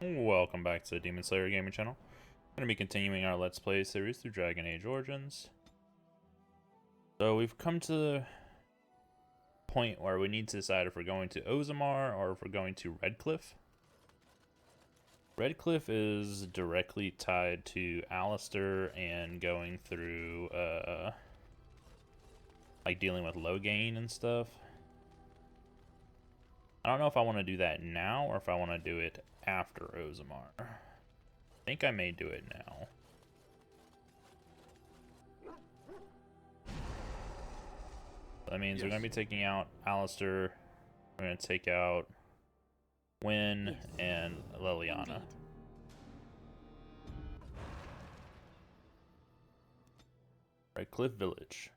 Welcome back to the Demon Slayer Gaming Channel. I'm going to be continuing our Let's Play series through Dragon Age Origins. So we've come to the point where we need to decide if we're going to Ozamar or if we're going to Redcliff. Redcliff is directly tied to Alistair and going through, like dealing with Logain and stuff. I don't know if I want to do that now or if I want to do it after Ozamar. I think I may do it now. That means we're going to be taking out Alistair. We're going to take out Wynn and Liliana. Redcliff Village.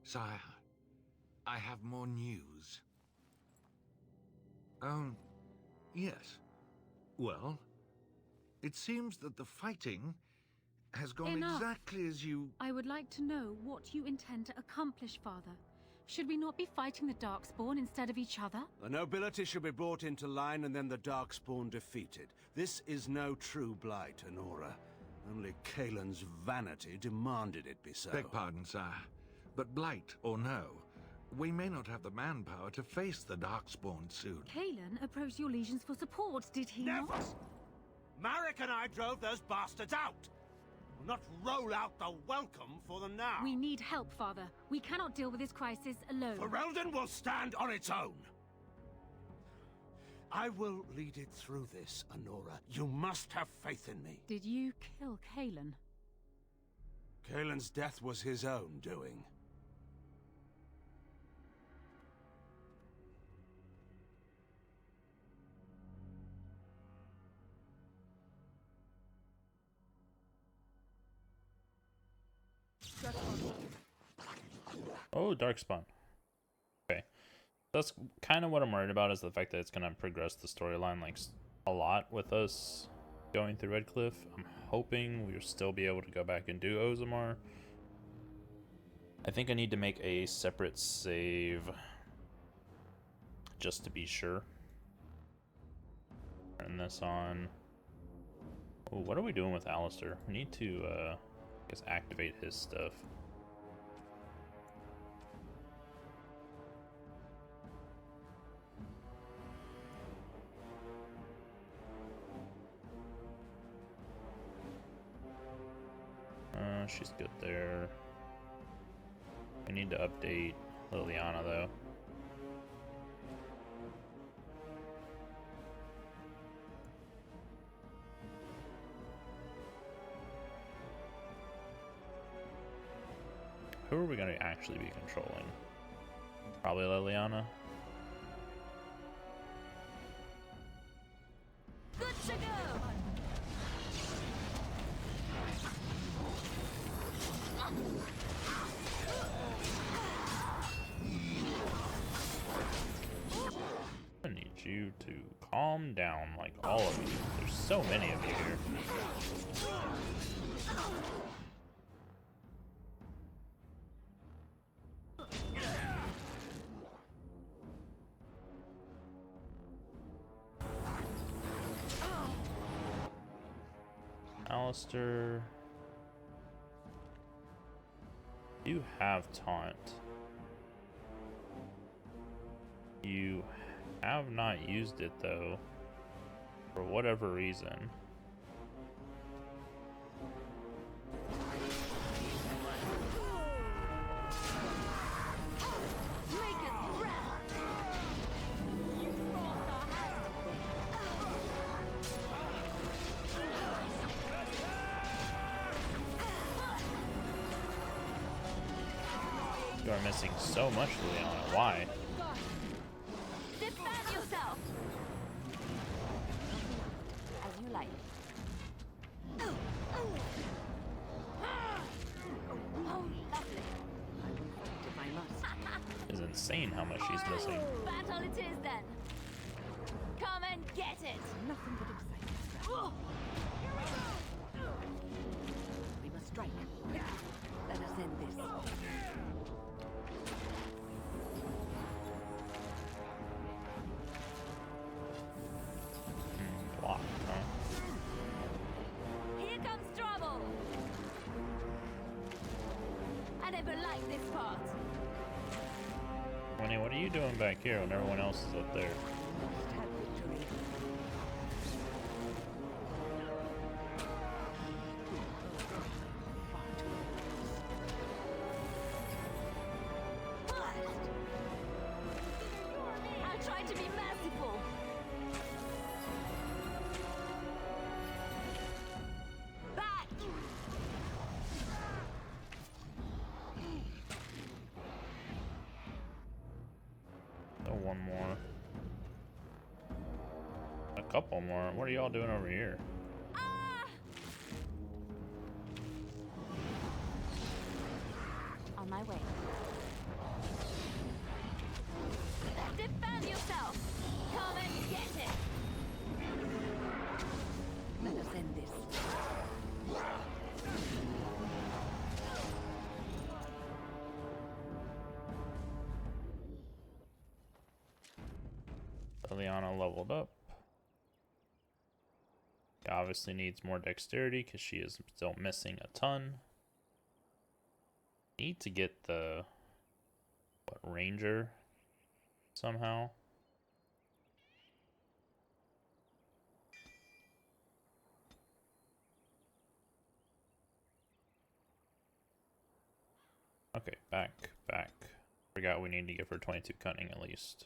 Sire, I have more news. Yes. Well, it seems that the fighting has gone exactly as you... I would like to know what you intend to accomplish, Father. Should we not be fighting the Darkspawn instead of each other? The nobility should be brought into line and then the Darkspawn defeated. This is no true blight, Honora. Only Kaelin's vanity demanded it be so. Beg pardon, sire. But blight or no, we may not have the manpower to face the Darkspawn soon. Kaelin approached your legions for support, did he Never! not? Marek and I drove those bastards out! We'll not roll out the welcome for them now! We need help, Father. We cannot deal with this crisis alone. Ferelden will stand on its own! I will lead it through this, Honora. You must have faith in me. Did you kill Kaelin? Kaelin's death was his own doing. Oh, Darkspawn. Okay. That's kind of what I'm worried about, is the fact that it's going to progress the storyline like a lot with us going through Redcliff. I'm hoping we'll still be able to go back and do Ozamar. I think I need to make a separate save just to be sure. Turn this on. Oh, what are we doing with Alistair? We need to, I guess, activate his stuff. She's good there. I need to update Liliana though. Who are we going to actually be controlling? Probably Liliana. Good to go! I need you to calm down, like all of you. There's so many of you here. Alistair, you have taunt. You have not used it though, for whatever reason. You are missing so much, Liliana. Why? Defend yourself! As you like. Oh, lovely. I will fight if I must. It's insane how much she's missing. Battle it is then. Come and get it. Nothing but excitement. We must strike. Let us end this. Block, huh? Here comes trouble. I never liked this part. Winnie, what are you doing back here when everyone else is up there? Must have victory. I'll try to be merciful. Back! Oh, one more. A couple more. What are y'all doing over here? Ah! On my way. Defend yourself! Come and get it! Let us end this. Liliana leveled up. Obviously needs more dexterity because she is still missing a ton. Need to get the ranger somehow. Okay, back. Forgot we need to give her 22 cunning at least.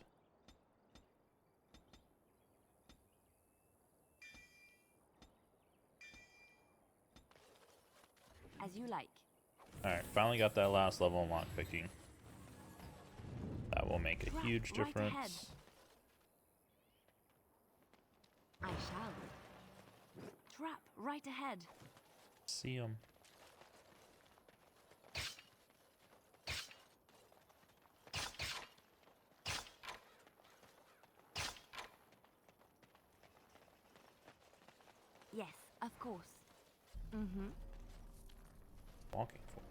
As you like. Alright, finally got that last level in lockpicking. That will make a huge Right difference. ahead. I shall. Trap right ahead. See him. Yes, of course. Mm-hmm. Walking for.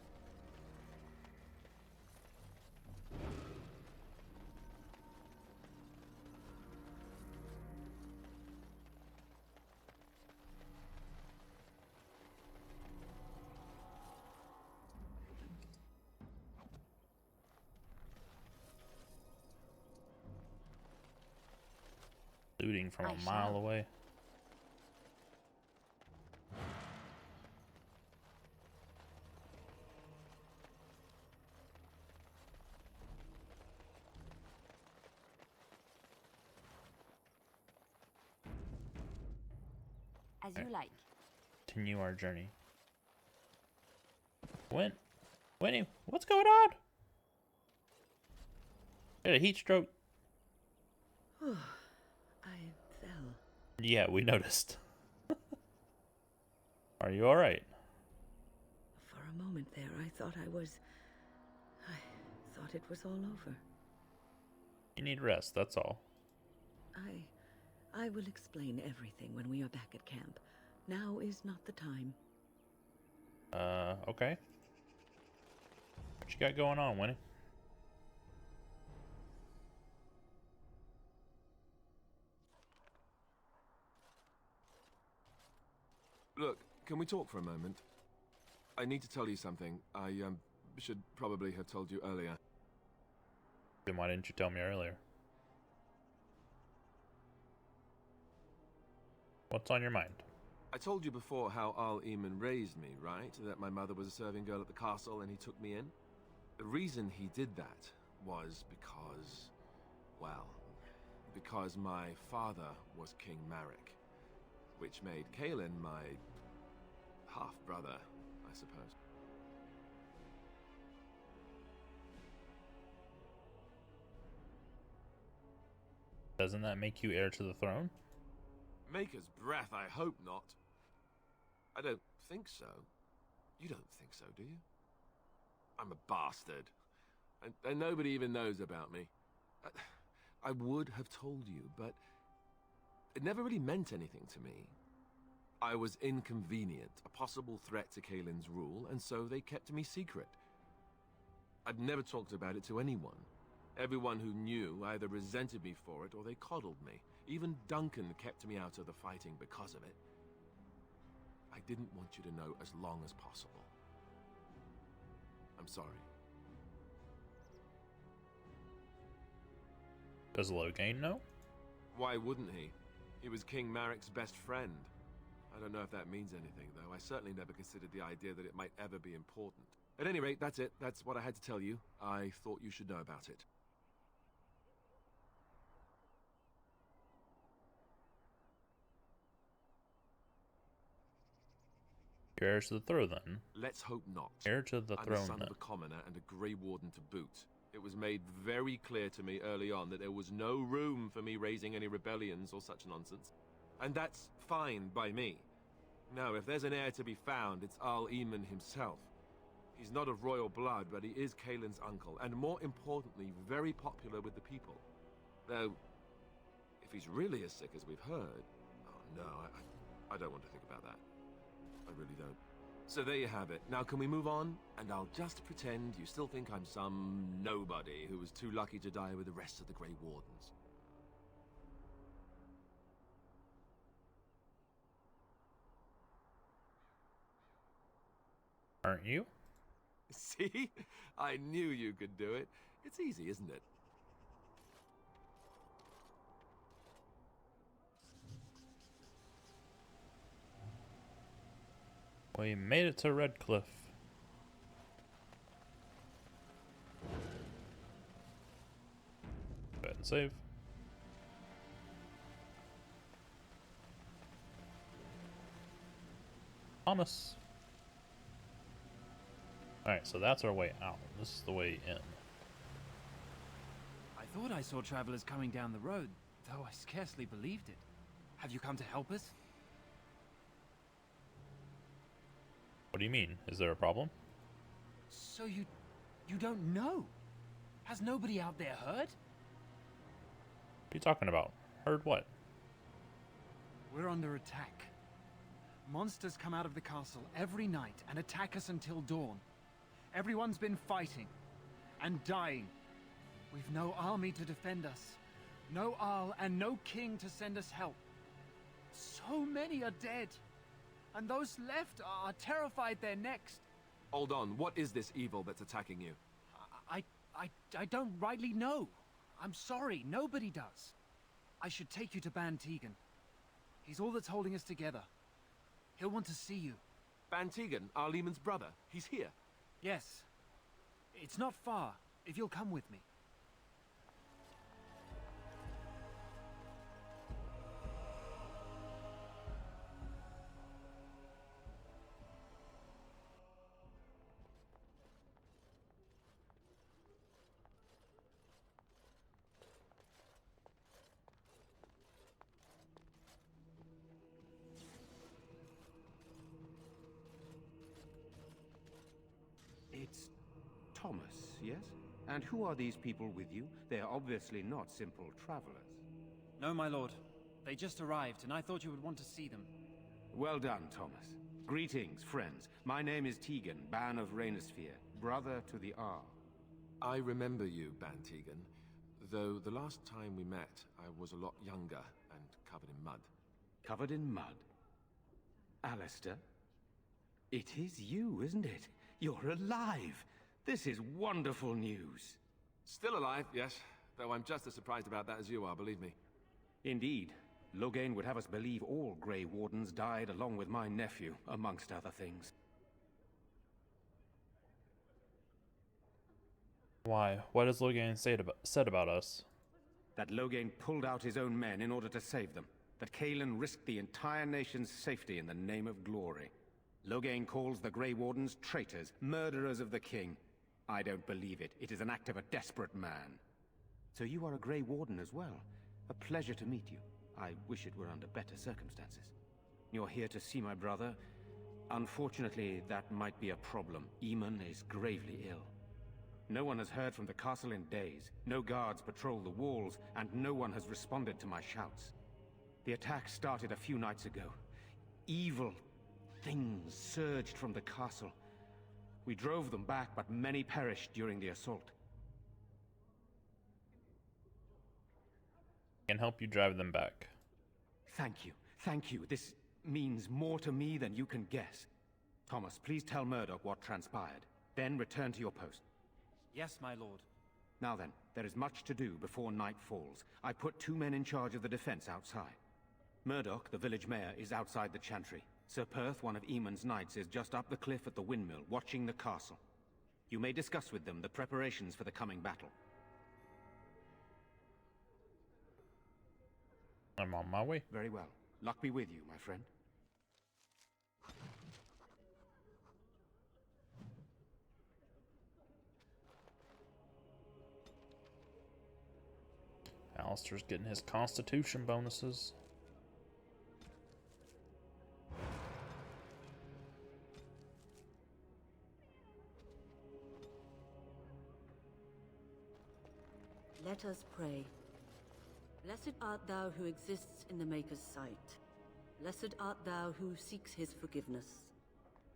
Looting from a mile away. As you like. Continue our journey. Winnie, what's going on? Had a heat stroke. I fell. Yeah, we noticed. Are you alright? For a moment there, I thought it was all over. You need rest, that's all. I will explain everything when we are back at camp. Now is not the time. Okay. What you got going on, Winnie? Look, can we talk for a moment? I need to tell you something. I should probably have told you earlier. Then why didn't you tell me earlier? What's on your mind? I told you before how Al-Eamon raised me, right? That my mother was a serving girl at the castle and he took me in? The reason he did that was because, well, because my father was King Marek, which made Kalen my half-brother, I suppose. Doesn't that make you heir to the throne? Maker's breath, I hope not. I don't think so. You don't think so, do you? I'm a bastard. And nobody even knows about me. I would have told you, but it never really meant anything to me. I was inconvenient, a possible threat to Kaelin's rule, and so they kept me secret. I've never talked about it to anyone. Everyone who knew either resented me for it or they coddled me. Even Duncan kept me out of the fighting because of it. I didn't want you to know as long as possible. I'm sorry. Does Loghain know? Why wouldn't he? He was King Marik's best friend. I don't know if that means anything, though. I certainly never considered the idea that it might ever be important. At any rate, that's it. That's what I had to tell you. I thought you should know about it. You're heir to the throne, then. Let's hope not. Heir to the I'm throne, the son then. of a commoner and a Grey Warden to boot. It was made very clear to me early on that there was no room for me raising any rebellions or such nonsense. And that's fine by me. Now, if there's an heir to be found, it's Al-Eamon himself. He's not of royal blood, but he is Kaelin's uncle, and more importantly, very popular with the people. Though, if he's really as sick as we've heard... Oh no, I don't want to think about that. I really don't. So there you have it. Now can we move on? And I'll just pretend you still think I'm some nobody who was too lucky to die with the rest of the Grey Wardens. Aren't you? See? I knew you could do it. It's easy, isn't it? We made it to Redcliff. Go ahead and save. Thomas. Alright, so that's our way out. This is the way in. I thought I saw travelers coming down the road, though I scarcely believed it. Have you come to help us? What do you mean? Is there a problem? So you don't know? Has nobody out there heard? What are you talking about? Heard what? We're under attack. Monsters come out of the castle every night and attack us until dawn. Everyone's been fighting and dying. We've no army to defend us, no Arl and no king to send us help. So many are dead, and those left are terrified they're next. Hold on, what is this evil that's attacking you? I don't rightly know. I'm sorry, nobody does. I should take you to Tegan. He's all that's holding us together. He'll want to see you. Tegan, Al-Eamon's brother. He's here. Yes. It's not far, if you'll come with me. It's Thomas, yes? And who are these people with you? They are obviously not simple travelers. No, my lord. They just arrived, and I thought you would want to see them. Well done, Thomas. Greetings, friends. My name is Tegan, Ban of Rainersphere, brother to the Arl. I remember you, Tegan. Though the last time we met, I was a lot younger and covered in mud. Covered in mud? Alistair? It is you, isn't it? You're alive! This is wonderful news. Still alive, yes. Though I'm just as surprised about that as you are, believe me. Indeed. Loghain would have us believe all Grey Wardens died along with my nephew, amongst other things. Why? What has Loghain said about us? That Loghain pulled out his own men in order to save them. That Kaelin risked the entire nation's safety in the name of glory. Loghain calls the Grey Wardens traitors, murderers of the king. I don't believe it. It is an act of a desperate man. So you are a Grey Warden as well. A pleasure to meet you. I wish it were under better circumstances. You're here to see my brother. Unfortunately, that might be a problem. Eamon is gravely ill. No one has heard from the castle in days. No guards patrol the walls, and no one has responded to my shouts. The attack started a few nights ago. Evil things surged from the castle. We drove them back, but many perished during the assault. I can help you drive them back. Thank you. Thank you. This means more to me than you can guess. Thomas, please tell Murdoch what transpired. Then return to your post. Yes, my lord. Now then, there is much to do before night falls. I put 2 men in charge of the defense outside. Murdoch, the village mayor, is outside the chantry. Sir Perth, one of Eamon's knights, is just up the cliff at the windmill, watching the castle. You may discuss with them the preparations for the coming battle. I'm on my way. Very well. Luck be with you, my friend. Alistair's getting his constitution bonuses. Let us pray. Blessed art thou who exists in the Maker's sight. Blessed art thou who seeks his forgiveness.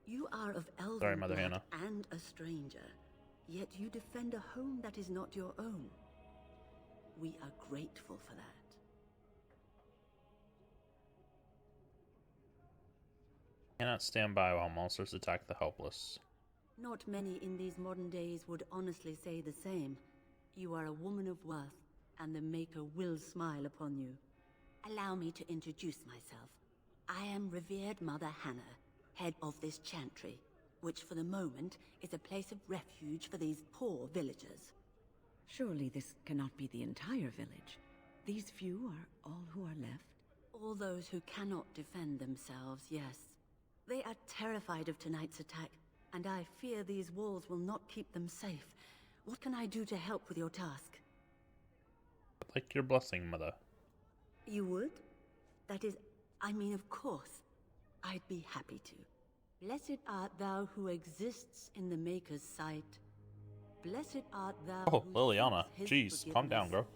You are of elven Sorry, Mother blood Hannah. and a stranger, yet you defend a home that is not your own. We are grateful for that. Cannot stand by while monsters attack the helpless. Not many in these modern days would honestly say the same. You are a woman of worth, and the Maker will smile upon you. Allow me to introduce myself. I am revered Mother Hannah, head of this chantry, which for the moment is a place of refuge for these poor villagers. Surely this cannot be the entire village. These few are all who are left? All those who cannot defend themselves, yes. They are terrified of tonight's attack, and I fear these walls will not keep them safe. What can I do to help with your task? I'd like your blessing, Mother. You would? That is, I mean, of course. I'd be happy to. Blessed art thou who exists in the Maker's sight. Blessed art thou Oh, who Liliana. seeks his Jeez, calm down, forgiveness.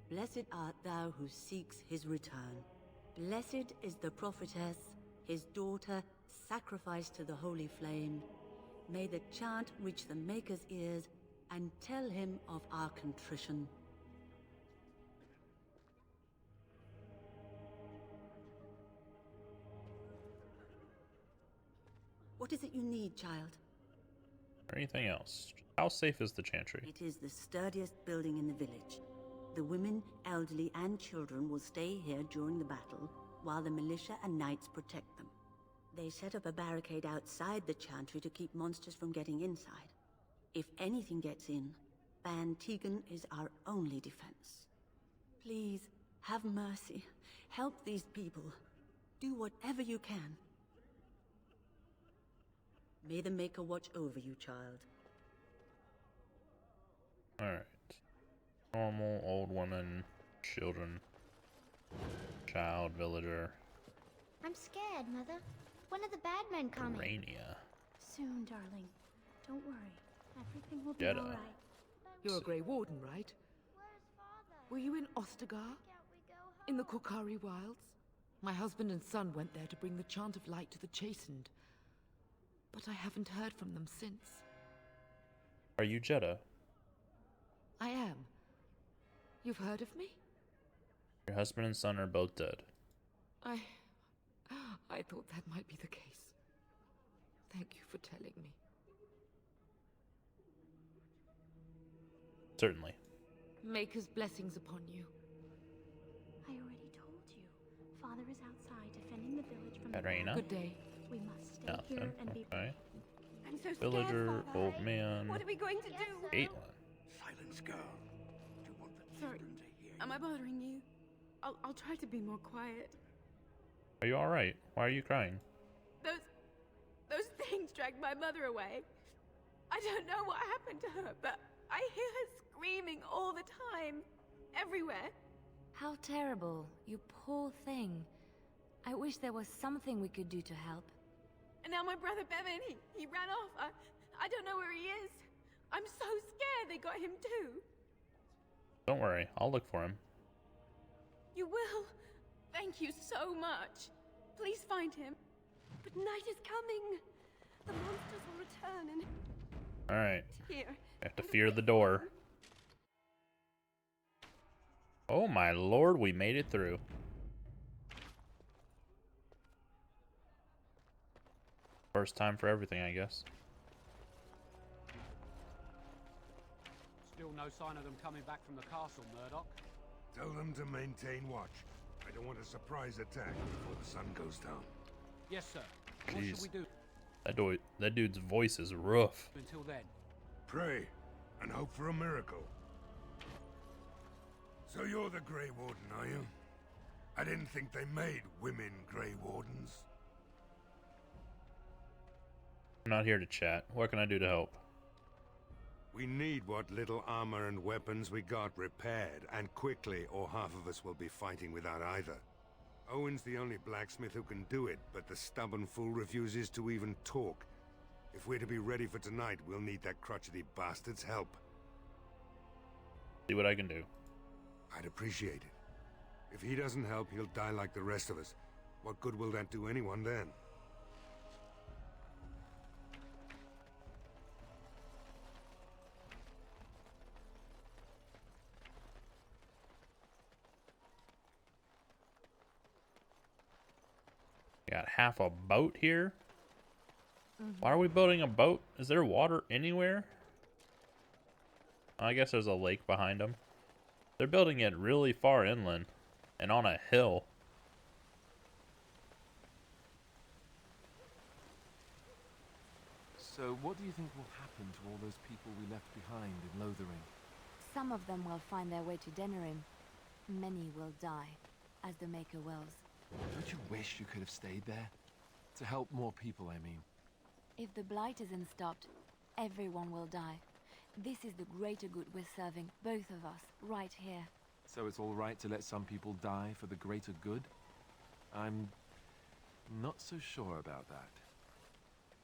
bro. Blessed art thou who seeks his return. Blessed is the prophetess, his daughter, sacrificed to the holy flame. May the chant reach the Maker's ears and tell him of our contrition. What is it you need, child? Or anything else? How safe is the chantry? It is the sturdiest building in the village. The women, elderly, and children will stay here during the battle, while the militia and knights protect them. They set up a barricade outside the chantry to keep monsters from getting inside. If anything gets in, Ban Tegan is our only defense. Please, have mercy. Help these people. Do whatever you can. May the Maker watch over you, child. Alright. Normal, old woman, children, child, villager, I'm scared, Mother. When are the bad men coming? Rania. Soon, darling. Don't worry. Everything will be Jeddah. all right. You're a Grey Warden, right? Where's Father? Were you in Ostagar? Can't we go home? In the Kokari Wilds? My husband and son went there to bring the chant of light to the chastened. But I haven't heard from them since. Are you Jeddah? I am. You've heard of me? Your husband and son are both dead. I thought that might be the case. Thank you for telling me. Certainly. Maker's blessings upon you. I already told you. Father is outside defending the village from Katarina? Good day. We must stay Nothing. here and be Okay. I'm so scared, Villager, Father. old man, What are we going to do? Caitlin. Silence, girl. Do you want the Sorry, children to hear am I you? bothering you? I'll try to be more quiet. Are you alright? Why are you crying? Those things dragged my mother away. I don't know what happened to her, but I hear her screaming all the time. Everywhere. How terrible, you poor thing. I wish there was something we could do to help. And now my brother Bevan, he ran off. I don't know where he is. I'm so scared they got him too. Don't worry, I'll look for him. You will? Thank you so much. Please find him. But night is coming. The monsters will return and... Alright. Here. I have to fear the door. Oh my lord, we made it through. First time for everything, I guess. Still no sign of them coming back from the castle, Murdoch. Tell them to maintain watch. I don't want a surprise attack before the sun goes down. Yes, sir. What should Jeez. we do That dude's voice is rough. until then? Pray and hope for a miracle. So you're the Grey Warden, are you? I didn't think they made women Grey Wardens. I'm not here to chat. What can I do to help? We need what little armor and weapons we got repaired, and quickly, or half of us will be fighting without either. Owen's the only blacksmith who can do it, but the stubborn fool refuses to even talk. If we're to be ready for tonight, we'll need that crotchety bastard's help. See what I can do. I'd appreciate it. If he doesn't help, he'll die like the rest of us. What good will that do anyone then? Got half a boat here. Why are we building a boat? Is there water anywhere? I guess there's a lake behind them. They're building it really far inland and on a hill. So what do you think will happen to all those people we left behind in Lothering? Some of them will find their way to Denerim. Many will die, as the Maker wills. Don't you wish you could have stayed there? To help more people, I mean. If the Blight isn't stopped, everyone will die. This is the greater good we're serving, both of us, right here. So it's all right to let some people die for the greater good? I'm not so sure about that.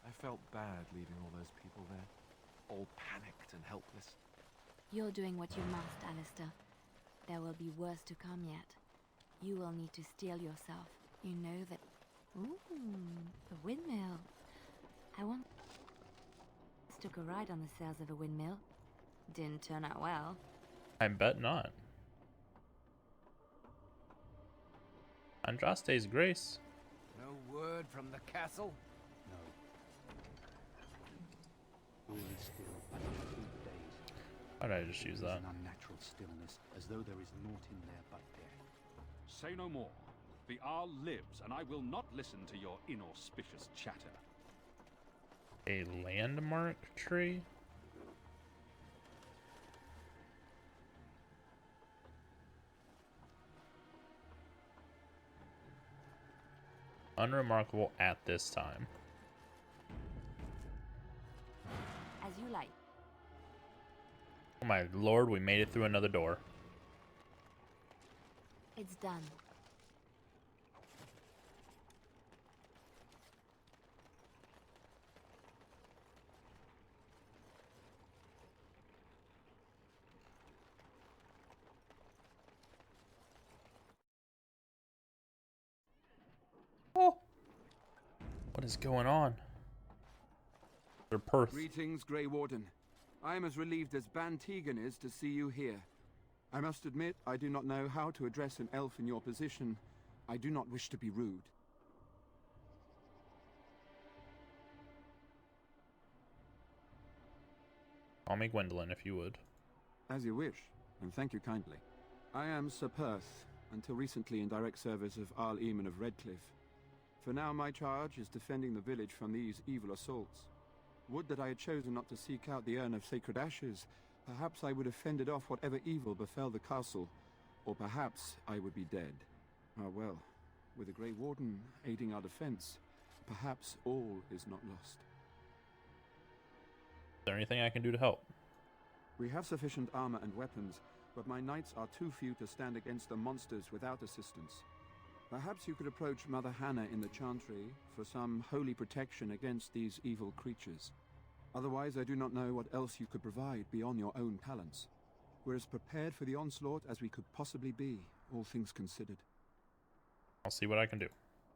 I felt bad leaving all those people there, all panicked and helpless. You're doing what you must, Alistair. There will be worse to come yet. You will need to steel yourself. You know that... Ooh, a windmill. I once took a ride on the sails of a windmill. Didn't turn out well. I bet not. Andraste's grace. No word from the castle? No. All is still but through the days. Why did I just use that? An unnatural stillness, as though there is naught in there but death. Say no more. The Arl lives, and I will not listen to your inauspicious chatter. A landmark tree? Unremarkable at this time. As you like. Oh my lord, we made it through another door. It's done. Oh! What is going on? They're Perth. Greetings, Grey Warden. I am as relieved as Ban Tegan is to see you here. I must admit, I do not know how to address an elf in your position. I do not wish to be rude. Call me Gwendolyn if you would. As you wish, and thank you kindly. I am Sir Perth, until recently in direct service of Arl Eamon of Redcliff. For now my charge is defending the village from these evil assaults. Would that I had chosen not to seek out the urn of sacred ashes. Perhaps I would have fended off whatever evil befell the castle, or perhaps I would be dead. Ah well, with the Grey Warden aiding our defense, perhaps all is not lost. Is there anything I can do to help? We have sufficient armor and weapons, but my knights are too few to stand against the monsters without assistance. Perhaps you could approach Mother Hannah in the Chantry for some holy protection against these evil creatures. Otherwise, I do not know what else you could provide beyond your own talents. We're as prepared for the onslaught as we could possibly be, all things considered. I'll see what I can do.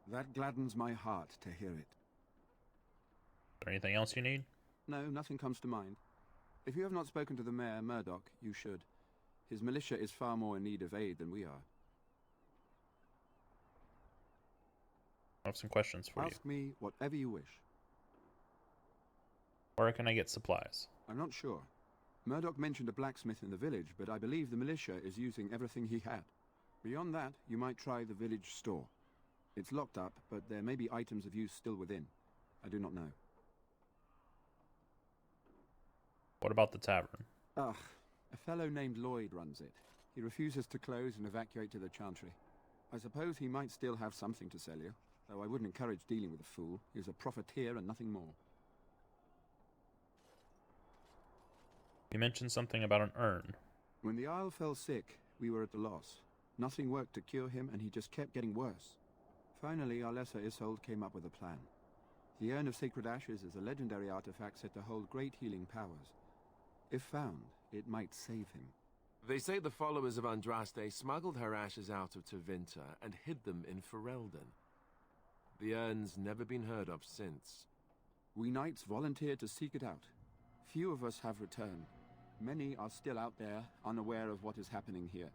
That gladdens my heart to hear it. Is there anything else you need? No, nothing comes to mind. If you have not spoken to the mayor, Murdoch, you should. His militia is far more in need of aid than we are. I have some questions for you. Ask me whatever you wish. Where can I get supplies? I'm not sure. Murdoch mentioned a blacksmith in the village, but I believe the militia is using everything he had. Beyond that, you might try the village store. It's locked up, but there may be items of use still within. I do not know. What about the tavern? Ah, a fellow named Lloyd runs it. He refuses to close and evacuate to the Chantry. I suppose he might still have something to sell you, though I wouldn't encourage dealing with a fool. He's a profiteer and nothing more. You mentioned something about an urn. When the Isle fell sick, we were at a loss. Nothing worked to cure him, and he just kept getting worse. Finally, our lesser Isolde came up with a plan. The Urn of Sacred Ashes is a legendary artifact said to hold great healing powers. If found, it might save him. They say the followers of Andraste smuggled her ashes out of Tevinter and hid them in Ferelden. The urn's never been heard of since. We knights volunteered to seek it out. Few of us have returned. Many are still out there, unaware of what is happening here.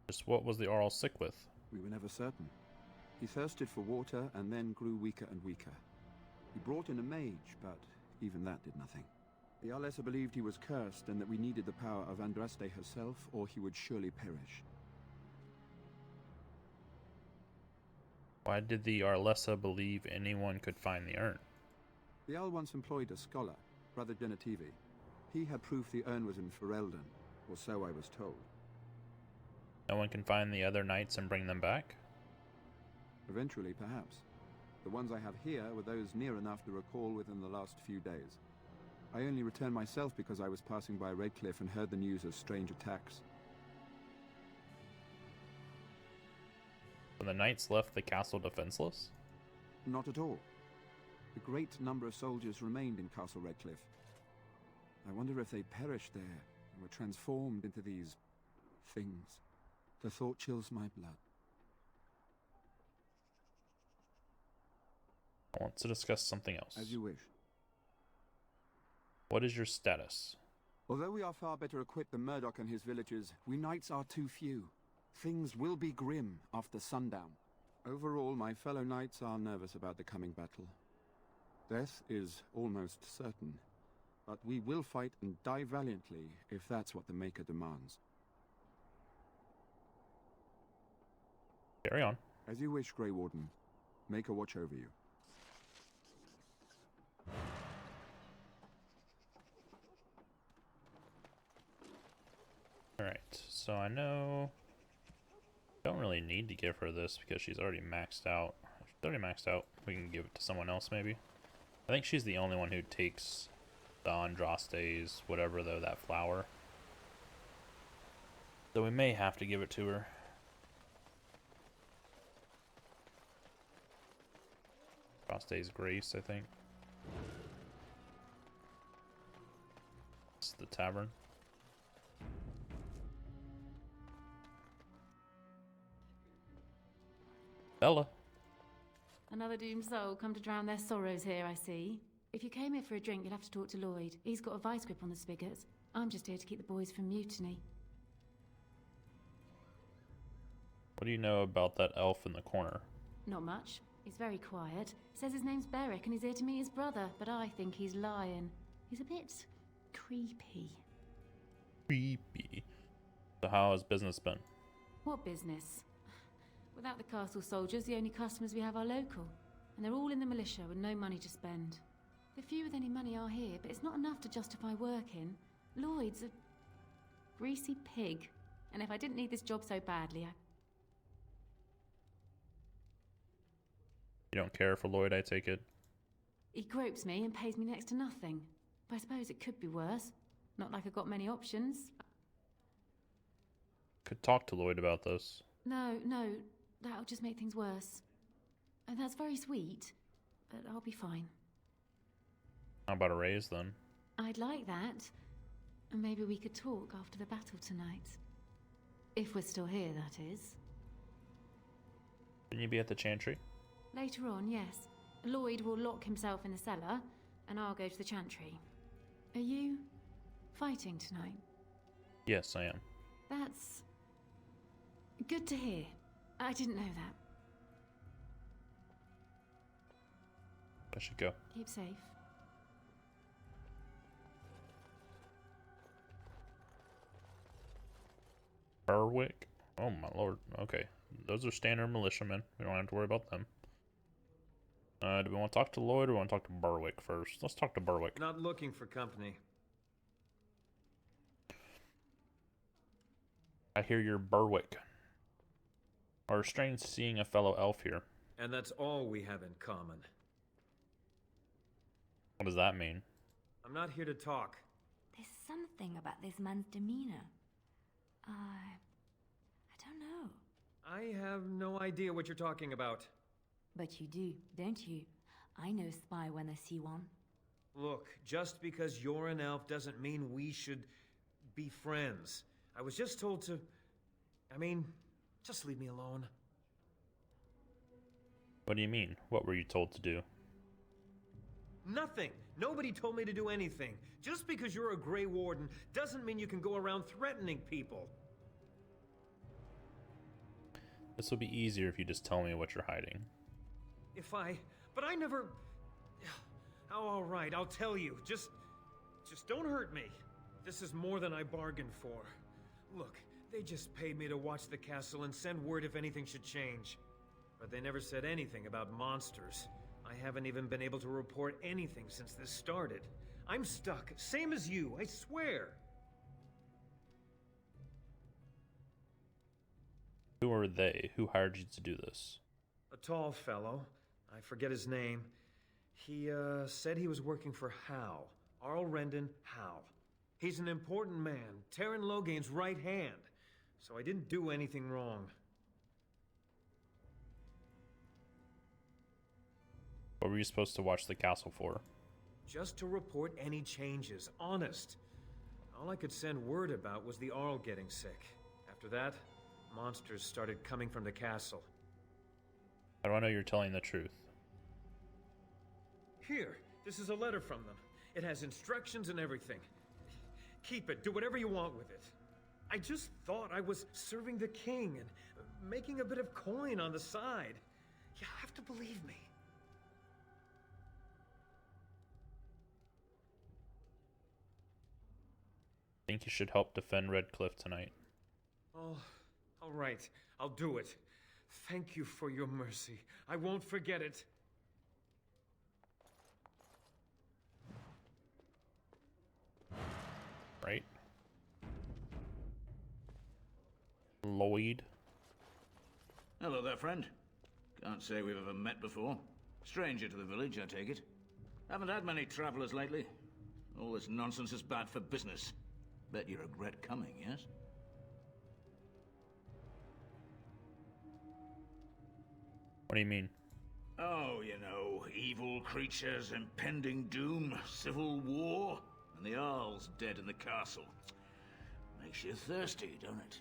Just what was the Arl sick with? We were never certain. He thirsted for water and then grew weaker and weaker. We brought in a mage, but even that did nothing. The Arlessa believed he was cursed and that we needed the power of Andraste herself, or he would surely perish. Why did the Arlessa believe anyone could find the urn? The Jarl once employed a scholar, Brother Genetivi. He had proof the urn was in Ferelden, or so I was told. No one can find the other knights and bring them back? Eventually, perhaps. The ones I have here were those near enough to recall within the last few days. I only returned myself because I was passing by Redcliff and heard the news of strange attacks. So the knights left the castle defenseless? Not at all. A great number of soldiers remained in Castle Redcliff. I wonder if they perished there and were transformed into these things. The thought chills my blood. I want to discuss something else. As you wish. What is your status? Although we are far better equipped than Murdoch and his villagers, we knights are too few. Things will be grim after sundown. Overall, my fellow knights are nervous about the coming battle. Death is almost certain, but we will fight and die valiantly if that's what the Maker demands. Carry on. As you wish, Grey Warden. Maker watch over you. Alright, so I know... Don't really need to give her this because she's already maxed out. If she's already maxed out, we can give it to someone else maybe. I think she's the only one who takes the Andraste's whatever though, that flower. So we may have to give it to her. Andraste's Grace, I think. It's the tavern. Bella. Another doomed soul come to drown their sorrows here, I see. If you came here for a drink, you'll have to talk to Lloyd. He's got a vice grip on the spigots. I'm just here to keep the boys from mutiny. What do you know about that elf in the corner? Not much. He's very quiet. Says his name's Beric and he's here to meet his brother, but I think he's lying. He's a bit creepy. Creepy. So how has business been? What business? Without the castle soldiers, the only customers we have are local. And they're all in the militia with no money to spend. The few with any money are here, but it's not enough to justify working. Lloyd's a greasy pig. And if I didn't need this job so badly, You don't care for Lloyd, I take it? He gropes me and pays me next to nothing. But I suppose it could be worse. Not like I've got many options. Could talk to Lloyd about this. No, that'll just make things worse. And that's very sweet, but I'll be fine. How about a raise then? I'd like that. And maybe we could talk after the battle tonight. If we're still here, that is. Shouldn't you be at the Chantry? Later on, yes. Lloyd will lock himself in the cellar, and I'll go to the Chantry. Are you fighting tonight? Yes, I am. That's good to hear. I didn't know that. I should go. Keep safe. Berwick? Oh my lord. Okay. Those are standard militiamen. We don't have to worry about them. Do we want to talk to Lloyd or do we want to talk to Berwick first? Let's talk to Berwick. Not looking for company. I hear you're Berwick. Are strange seeing a fellow elf here. And that's all we have in common. What does that mean? I'm not here to talk. There's something about this man's demeanor. I don't know. I have no idea what you're talking about. But you do, don't you? I know spy when I see one. Look, just because you're an elf doesn't mean we should be friends. I was just told to... I mean, just leave me alone. What do you mean? What were you told to do? Nothing. Nobody told me to do anything. Just because you're a Grey Warden doesn't mean you can go around threatening people. This will be easier if you just tell me what you're hiding. But I never... Oh, all right, I'll tell you. Just don't hurt me. This is more than I bargained for. Look, they just paid me to watch the castle and send word if anything should change. But they never said anything about monsters. I haven't even been able to report anything since this started. I'm stuck, same as you, I swear. Who are they? Who hired you to do this? A tall fellow. I forget his name. He, said he was working for Hal. Arl Rendon Hal. He's an important man, Terran Logain's right hand. So I didn't do anything wrong. What were you supposed to watch the castle for? Just to report any changes, honest. All I could send word about was the Arl getting sick. After that, monsters started coming from the castle. How do I know you're telling the truth? Here, this is a letter from them. It has instructions and everything. Keep it, do whatever you want with it. I just thought I was serving the king and making a bit of coin on the side. You have to believe me. I think you should help defend Redcliff tonight. Oh, all right. I'll do it. Thank you for your mercy. I won't forget it. Right? Lloyd? Hello there, friend. Can't say we've ever met before. Stranger to the village, I take it. Haven't had many travelers lately. All this nonsense is bad for business. Bet you regret coming, yes? What do you mean? Oh, you know, evil creatures, impending doom, civil war, and the Arl's dead in the castle. Makes you thirsty, don't it?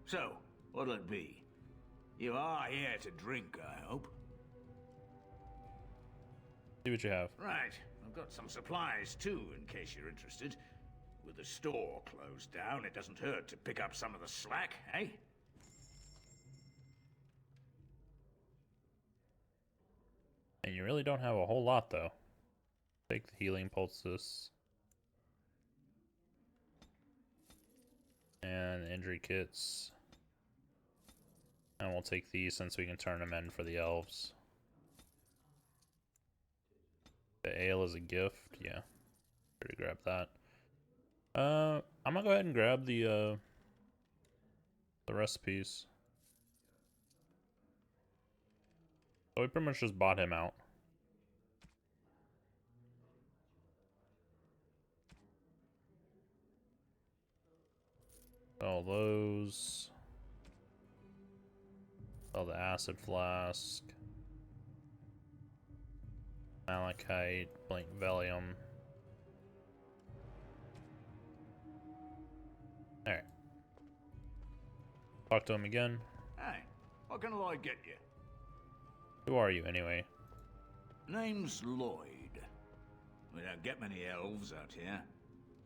So, what'll it be? You are here to drink, I hope? See what you have. Right. I've got some supplies, too, in case you're interested. With the store closed down, it doesn't hurt to pick up some of the slack, eh? And you really don't have a whole lot, though. Take the healing pulses. And injury kits. And we'll take these since we can turn them in for the elves. The ale is a gift, yeah. Sure to grab that. I'm gonna go ahead and grab the recipes. So we pretty much just bought him out. All those. All the acid flask. Malachite, blank valium. Alright. Talk to him again. Hey, what can Lloyd get you? Who are you, anyway? Name's Lloyd. We don't get many elves out here.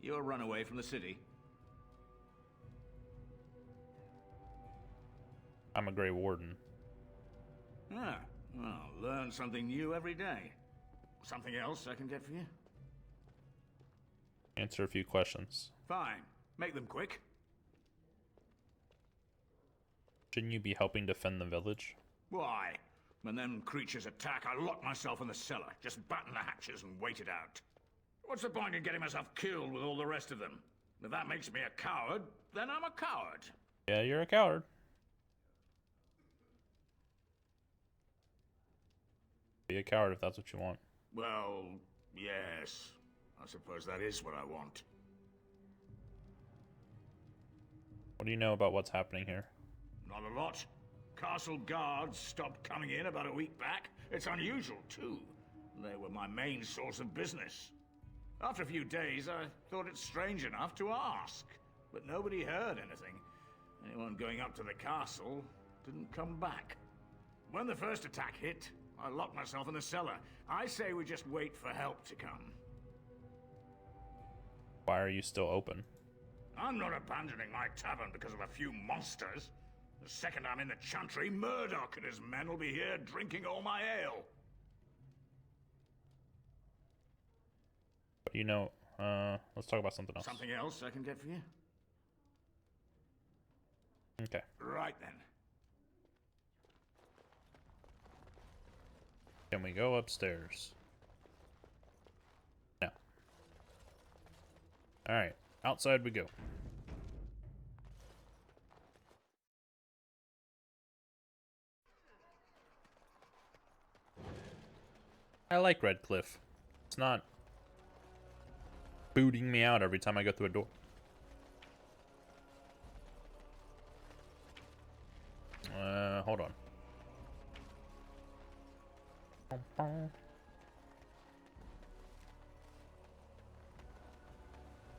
You're a runaway from the city. I'm a Grey Warden. Ah, well, learn something new every day. Something else I can get for you? Answer a few questions. Fine. Make them quick. Shouldn't you be helping defend the village? Why? When them creatures attack, I lock myself in the cellar. Just batten the hatches and wait it out. What's the point in getting myself killed with all the rest of them? If that makes me a coward, then I'm a coward. Yeah, you're a coward. Be a coward if that's what you want. Well, yes. I suppose that is what I want. What do you know about what's happening here? Not a lot. Castle guards stopped coming in about a week back. It's unusual, too. They were my main source of business. After a few days, I thought it strange enough to ask. But nobody heard anything. Anyone going up to the castle didn't come back. When the first attack hit, I locked myself in the cellar. I say we just wait for help to come. Why are you still open? I'm not abandoning my tavern because of a few monsters. The second I'm in the Chantry, Murdoch and his men will be here drinking all my ale. But you know, let's talk about something else. Something else I can get for you? Okay. Right then. Can we go upstairs? No. Alright, outside we go. I like Redcliff. It's not booting me out every time I go through a door. Hold on.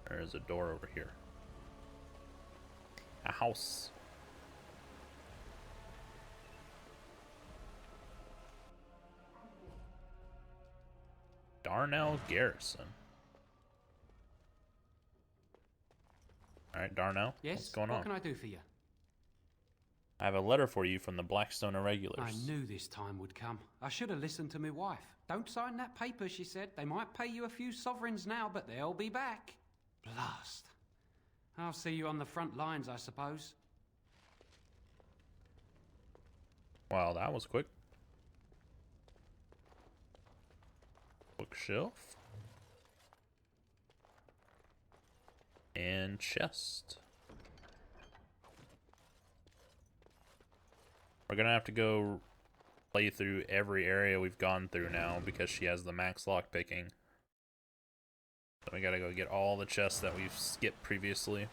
There's a door over here. A house. Darnell Garrison. Alright, Darnell. Yes? What's going on? What can I do for you? I have a letter for you from the Blackstone Irregulars. I knew this time would come. I should have listened to my wife. Don't sign that paper, she said. They might pay you a few sovereigns now, but they'll be back. Blast. I'll see you on the front lines, I suppose. Wow, that was quick. Bookshelf. And chest. We're gonna have to go play through every area we've gone through now because she has the max lockpicking. So we gotta go get all the chests that we've skipped previously. It's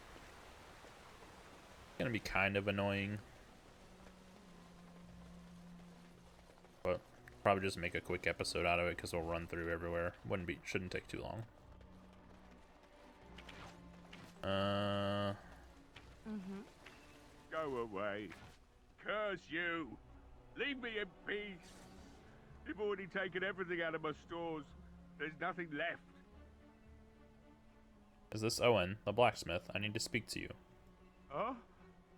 gonna be kind of annoying. But probably just make a quick episode out of it because we'll run through everywhere. Shouldn't take too long. Go away. Curse you! Leave me in peace! You've already taken everything out of my stores. There's nothing left. Is this Owen, the blacksmith? I need to speak to you. Huh?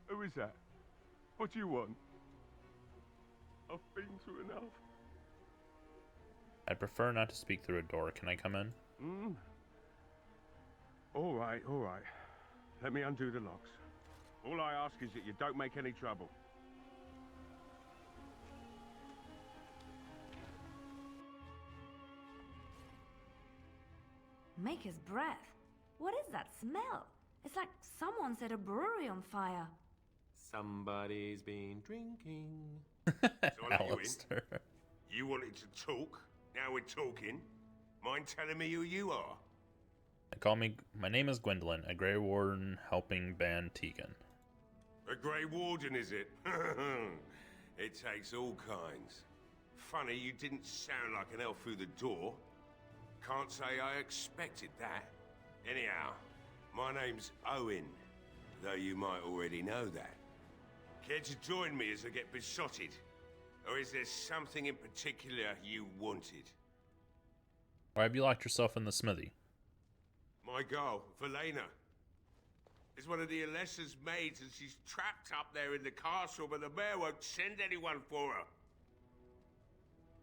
Who is that? What do you want? I've been through enough. I'd prefer not to speak through a door. Can I come in? All right. Let me undo the locks. All I ask is that you don't make any trouble. Maker's breath. What is that smell? It's like someone set a brewery on fire. Somebody's been drinking. So I'll let you in. Alistair. You wanted to talk? Now we're talking. Mind telling me who you are? My name is Gwendolyn, a Grey Warden helping Ban Tegan. A Grey Warden, is it? It takes all kinds. Funny you didn't sound like an elf through the door. Can't say I expected that. Anyhow, my name's Owen, though you might already know that. Care to join me as I get besotted? Or is there something in particular you wanted? Why have you locked yourself in the smithy? My girl, Velena, is one of the Alessa's maids, and she's trapped up there in the castle, but the mayor won't send anyone for her.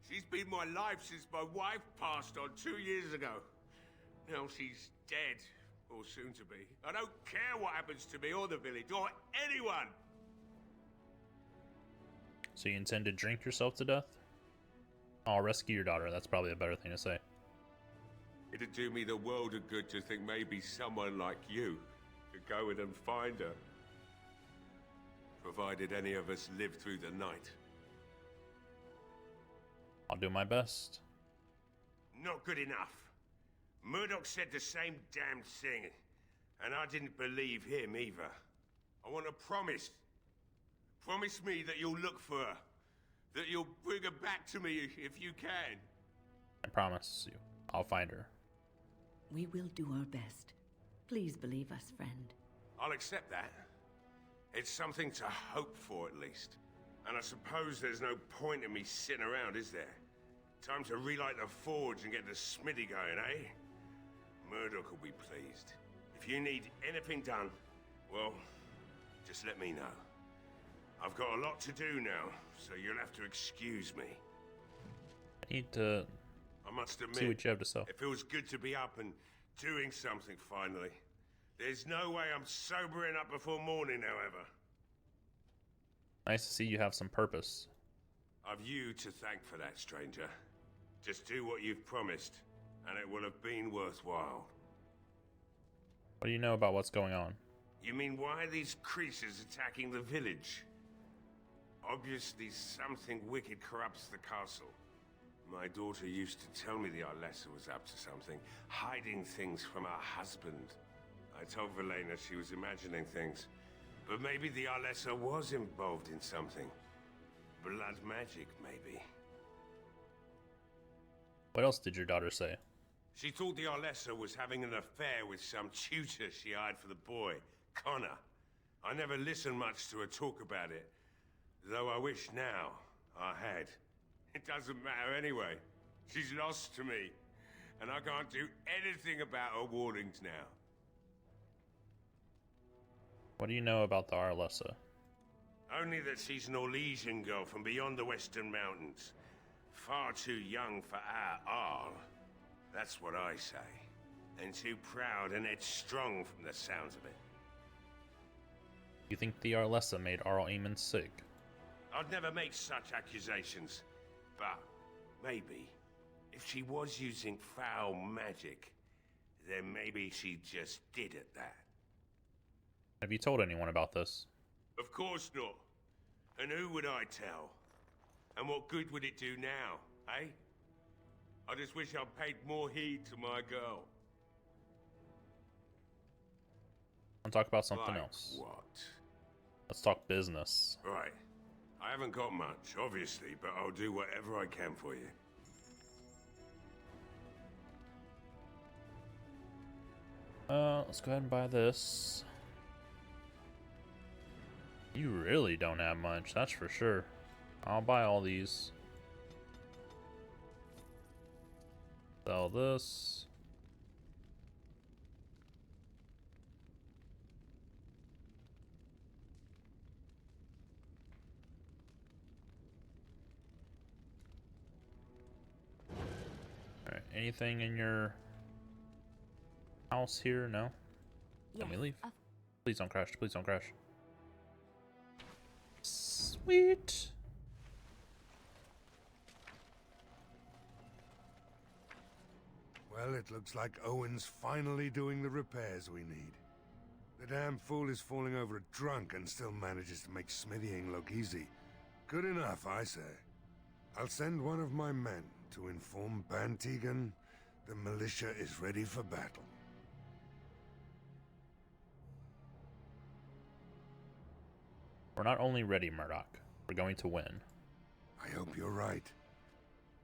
She's been my life since my wife passed on 2 years ago. Now she's dead, or soon to be. I don't care what happens to me or the village, or anyone! So you intend to drink yourself to death? I'll rescue your daughter. That's probably a better thing to say. It'd do me the world of good to think maybe someone like you could go in and find her. Provided any of us live through the night. I'll do my best. Not good enough. Murdoch said the same damn thing, and I didn't believe him either. I want a promise. Promise me that you'll look for her. That you'll bring her back to me if you can. I promise you, I'll find her. We will do our best. Please believe us, friend. I'll accept that. It's something to hope for, at least. And I suppose there's no point in me sitting around, is there? Time to relight the forge and get the smithy going, eh? Murdoch will be pleased. If you need anything done, well, just let me know. I've got a lot to do now, so you'll have to excuse me. I need to I must admit, see what you have to say. It feels good to be up and doing something finally. There's no way I'm sobering up before morning, however. Nice to see you have some purpose. I've you to thank for that, stranger. Just do what you've promised, and it will have been worthwhile. What do you know about what's going on? You mean why are these creatures attacking the village? Obviously something wicked corrupts the castle. My daughter used to tell me the Arlessa was up to something, hiding things from her husband. I told Velena she was imagining things, but maybe the Arlessa was involved in something. Blood magic, maybe. What else did your daughter say? She thought the Arlessa was having an affair with some tutor she hired for the boy, Connor. I never listened much to her talk about it, though I wish now I had. It doesn't matter anyway. She's lost to me, and I can't do anything about her warnings now. What do you know about the Arlessa? Only that she's an Orlesian girl from beyond the Western Mountains. Far too young for our Arl. That's what I say. And too proud and headstrong from the sounds of it. You think the Arlessa made Arl Eamon sick? I'd never make such accusations. But maybe, if she was using foul magic, then maybe she just did at that. Have you told anyone about this? Of course not. And who would I tell? And what good would it do now, eh? I just wish I'd paid more heed to my girl. Let's talk about something Like else. What? Let's talk business. Right. I haven't got much, obviously, but I'll do whatever I can for you. Let's go ahead and buy this. You really don't have much, that's for sure. I'll buy all these. Sell this. Alright, anything in your house here? No? Let me leave. Please don't crash, please don't crash. Sweet. Well, it looks like Owen's finally doing the repairs we need. The damn fool is falling over drunk and still manages to make smithying look easy. Good enough, I say. I'll send one of my men to inform Bantegan the militia is ready for battle. We're not only ready, Murdoch. We're going to win. I hope you're right.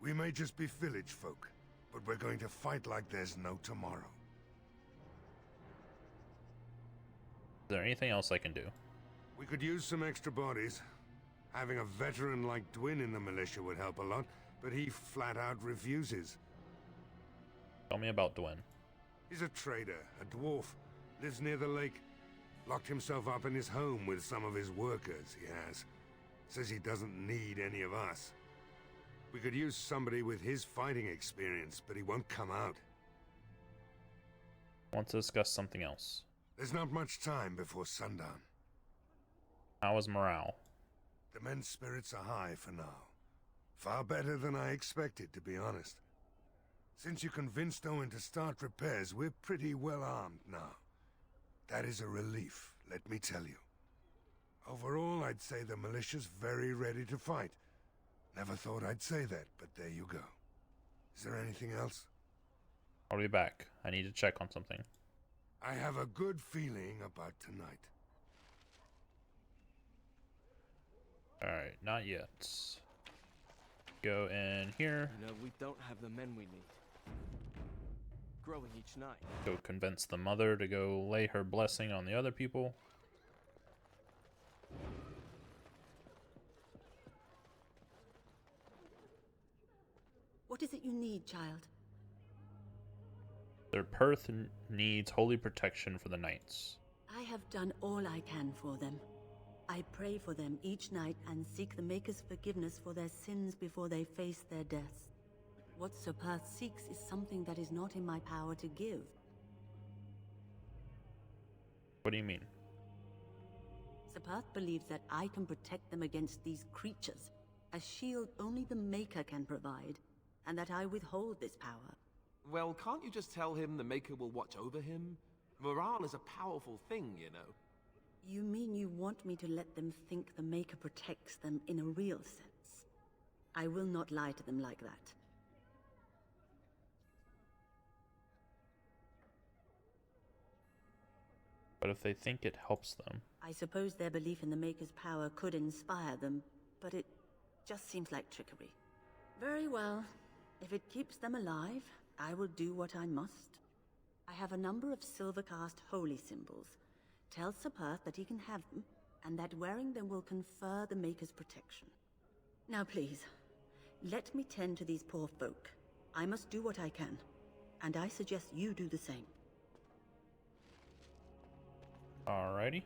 We may just be village folk, but we're going to fight like there's no tomorrow. Is there anything else I can do? We could use some extra bodies. Having a veteran like Dwin in the militia would help a lot, but he flat out refuses. Tell me about Dwin. He's a trader, a dwarf, lives near the lake. Locked himself up in his home with some of his workers, he has. Says he doesn't need any of us. We could use somebody with his fighting experience, but he won't come out. I want to discuss something else. There's not much time before sundown. How is morale? The men's spirits are high for now. Far better than I expected, to be honest. Since you convinced Owen to start repairs, we're pretty well armed now. That is a relief, let me tell you. Overall, I'd say the militia's very ready to fight. Never thought I'd say that, but there you go. Is there anything else? I'll be back. I need to check on something. I have a good feeling about tonight. Alright, not yet. Go in here. You know, we don't have the men we need. Growing each night. Go convince the mother to go lay her blessing on the other people. What is it you need, child? Their Perth needs holy protection for the knights. I have done all I can for them. I pray for them each night and seek the Maker's forgiveness for their sins before they face their deaths. What Sir Perth seeks is something that is not in my power to give. What do you mean? Sir Perth believes that I can protect them against these creatures, a shield only the Maker can provide, and that I withhold this power. Well, can't you just tell him the Maker will watch over him? Morale is a powerful thing, you know. You mean you want me to let them think the Maker protects them in a real sense? I will not lie to them like that. But if they think it helps them? I suppose their belief in the Maker's power could inspire them, but it just seems like trickery. Very well. If it keeps them alive, I will do what I must. I have a number of silver-cast holy symbols. Tell Sir Perth that he can have them, and that wearing them will confer the Maker's protection. Now please, let me tend to these poor folk. I must do what I can, and I suggest you do the same. Alrighty.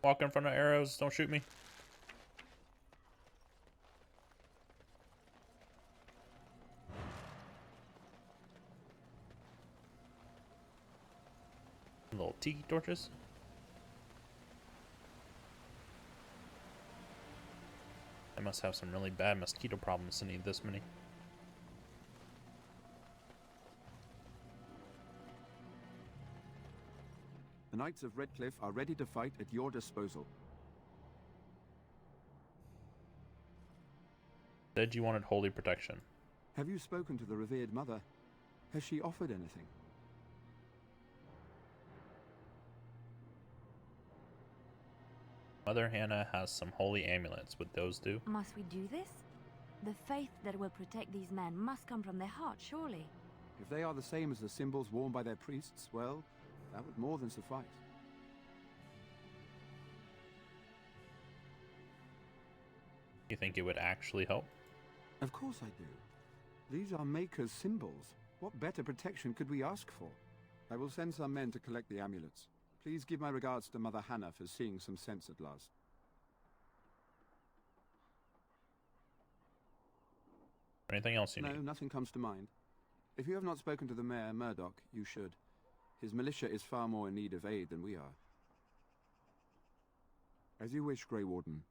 Walk in front of arrows, don't shoot me. Little tiki torches. I must have some really bad mosquito problems to need this many. The Knights of Redcliff are ready to fight at your disposal. Said you wanted holy protection. Have you spoken to the revered mother? Has she offered anything? Mother Hannah has some holy amulets. Would those do? Must we do this? The faith that will protect these men must come from their heart, surely. If they are the same as the symbols worn by their priests, well, that would more than suffice. You think it would actually help? Of course I do. These are Maker's symbols. What better protection could we ask for? I will send some men to collect the amulets. Please give my regards to Mother Hannah for seeing some sense at last. Anything else you need? No, nothing comes to mind. If you have not spoken to the Mayor, Murdoch, you should. His militia is far more in need of aid than we are. As you wish, Grey Warden.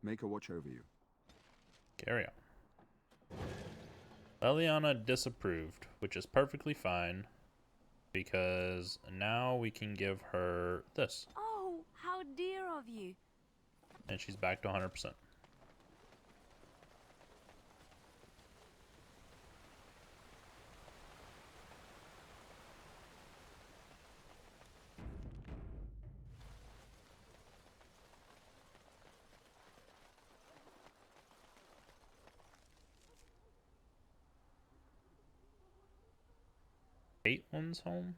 Maker watch over you. Carry on. Leliana disapproved, which is perfectly fine, because now we can give her this. Oh, how dear of you. And she's back to 100%. Pt.1's home?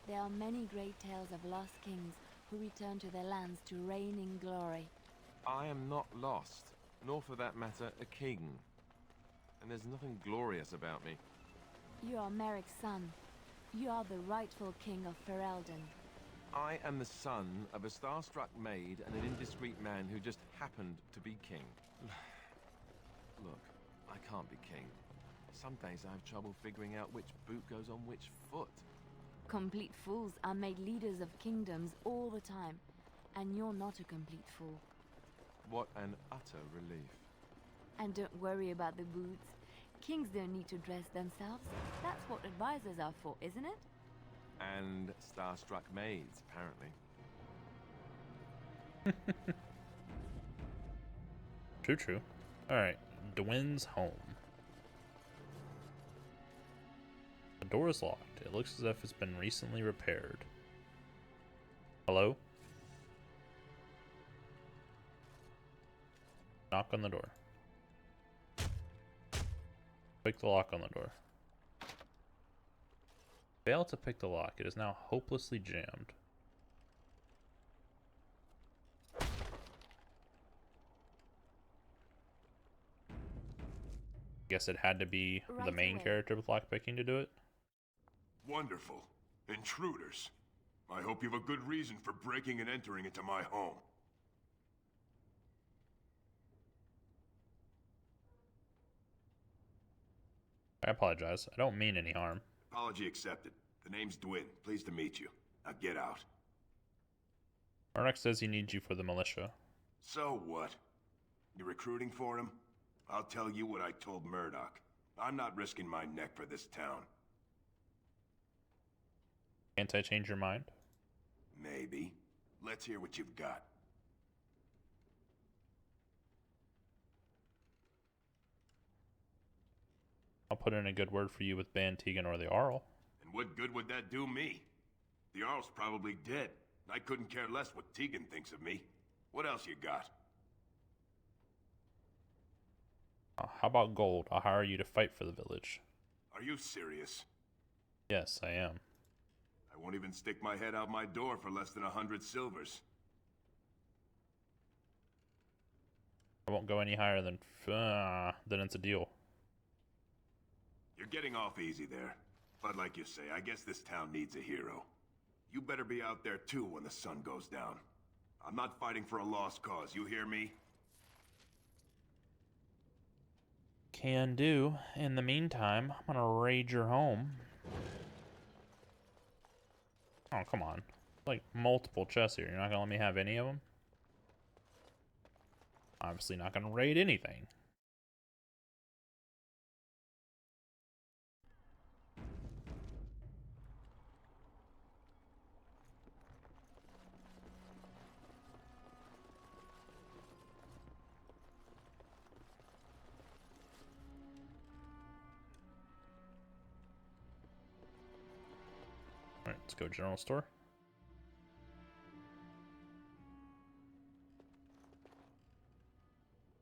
There are many great tales of lost kings who return to their lands to reign in glory. I am not lost, nor for that matter, a king. And there's nothing glorious about me. You are Merrick's son. You are the rightful king of Ferelden. I am the son of a star-struck maid and an indiscreet man who just happened to be king. Look, I can't be king. Some days I have trouble figuring out which boot goes on which foot. Complete fools are made leaders of kingdoms all the time, and you're not a complete fool. What an utter relief. And don't worry about the boots. Kings don't need to dress themselves. That's what advisors are for, isn't it? And star-struck maids, apparently. True. Alright, Dwyn's home. The door is locked. It looks as if it's been recently repaired. Hello? Knock on the door. Pick the lock on the door. Fail to pick the lock. It is now hopelessly jammed. Guess it had to be the main character with lockpicking to do it. Wonderful. Intruders. I hope you have a good reason for breaking and entering into my home. I apologize. I don't mean any harm. Apology accepted. The name's Dwyn. Pleased to meet you. Now get out. Murdoch says he needs you for the militia. So what? You recruiting for him? I'll tell you what I told Murdoch. I'm not risking my neck for this town. Can't I change your mind? Maybe. Let's hear what you've got. I'll put in a good word for you with Ban Tegan or the Arl. And what good would that do me? The Arl's probably dead. I couldn't care less what Tegan thinks of me. What else you got? How about gold? I'll hire you to fight for the village. Are you serious? Yes, I am. I won't even stick my head out my door for less than 100 silvers. I won't go any higher than it's a deal. You're getting off easy there. But like you say, I guess this town needs a hero. You better be out there too when the sun goes down. I'm not fighting for a lost cause, you hear me? Can do. In the meantime, I'm gonna raid your home. Oh, come on. Like, multiple chests here. You're not gonna let me have any of them? Obviously not gonna raid anything. Alright, let's go general store.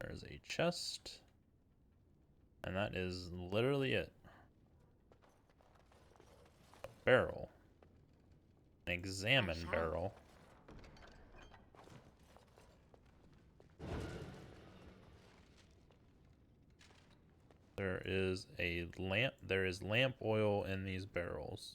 There's a chest. And that is literally it. A barrel. An examine barrel. There is a lamp. There is lamp oil in these barrels.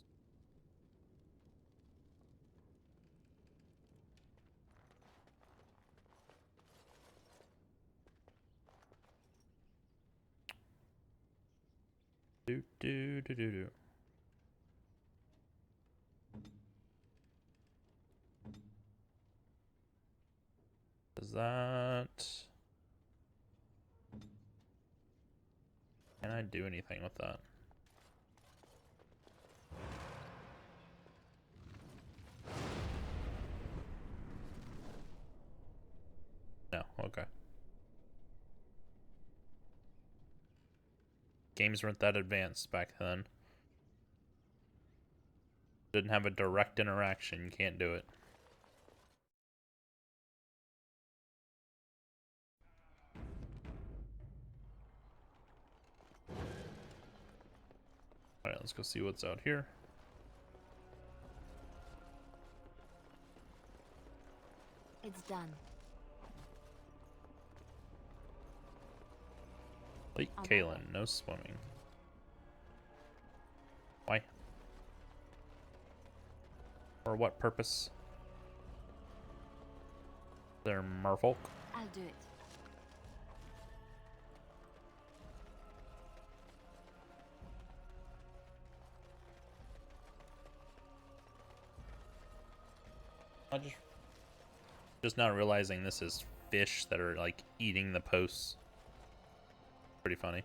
Do. Does that... Can I do anything with that? No, okay. Games weren't that advanced back then. Didn't have a direct interaction, you can't do it. Alright, let's go see what's out here. It's done. Lake Kalen, no swimming. Why? For what purpose? They're merfolk. I'll do it. I just not realizing this is fish that are like eating the posts. Pretty funny.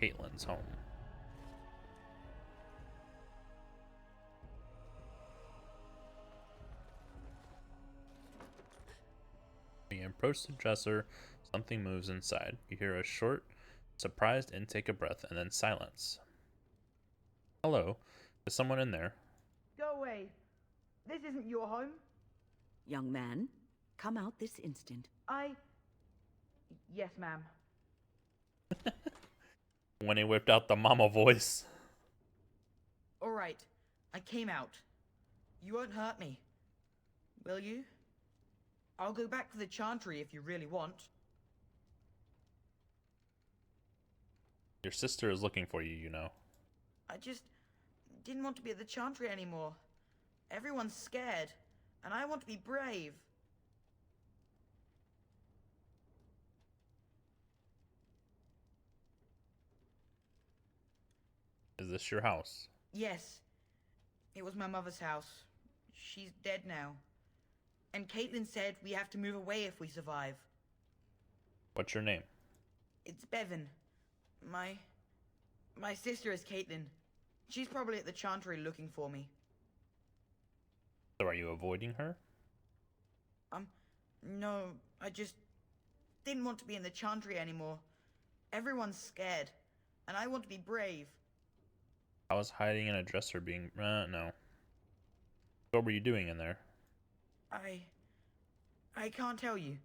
Caitlin's home. When you approach the dresser, something moves inside. You hear a short, surprised intake of breath and then silence. Hello, is someone in there? Go away. This isn't your home. Young man, come out this instant. Yes, ma'am. When he whipped out the mama voice. All right, I came out. You won't hurt me, will you? I'll go back to the Chantry if you really want. Your sister is looking for you, you know. I just didn't want to be at the Chantry anymore. Everyone's scared, and I want to be brave. Is this your house? Yes. It was my mother's house. She's dead now. And Caitlin said we have to move away if we survive. What's your name? It's Bevan. My sister is Caitlin. She's probably at the Chantry looking for me. So are you avoiding her? No, I just didn't want to be in the Chantry anymore. Everyone's scared, and I want to be brave. I was hiding in a dresser being... no. What were you doing in there? I can't tell you.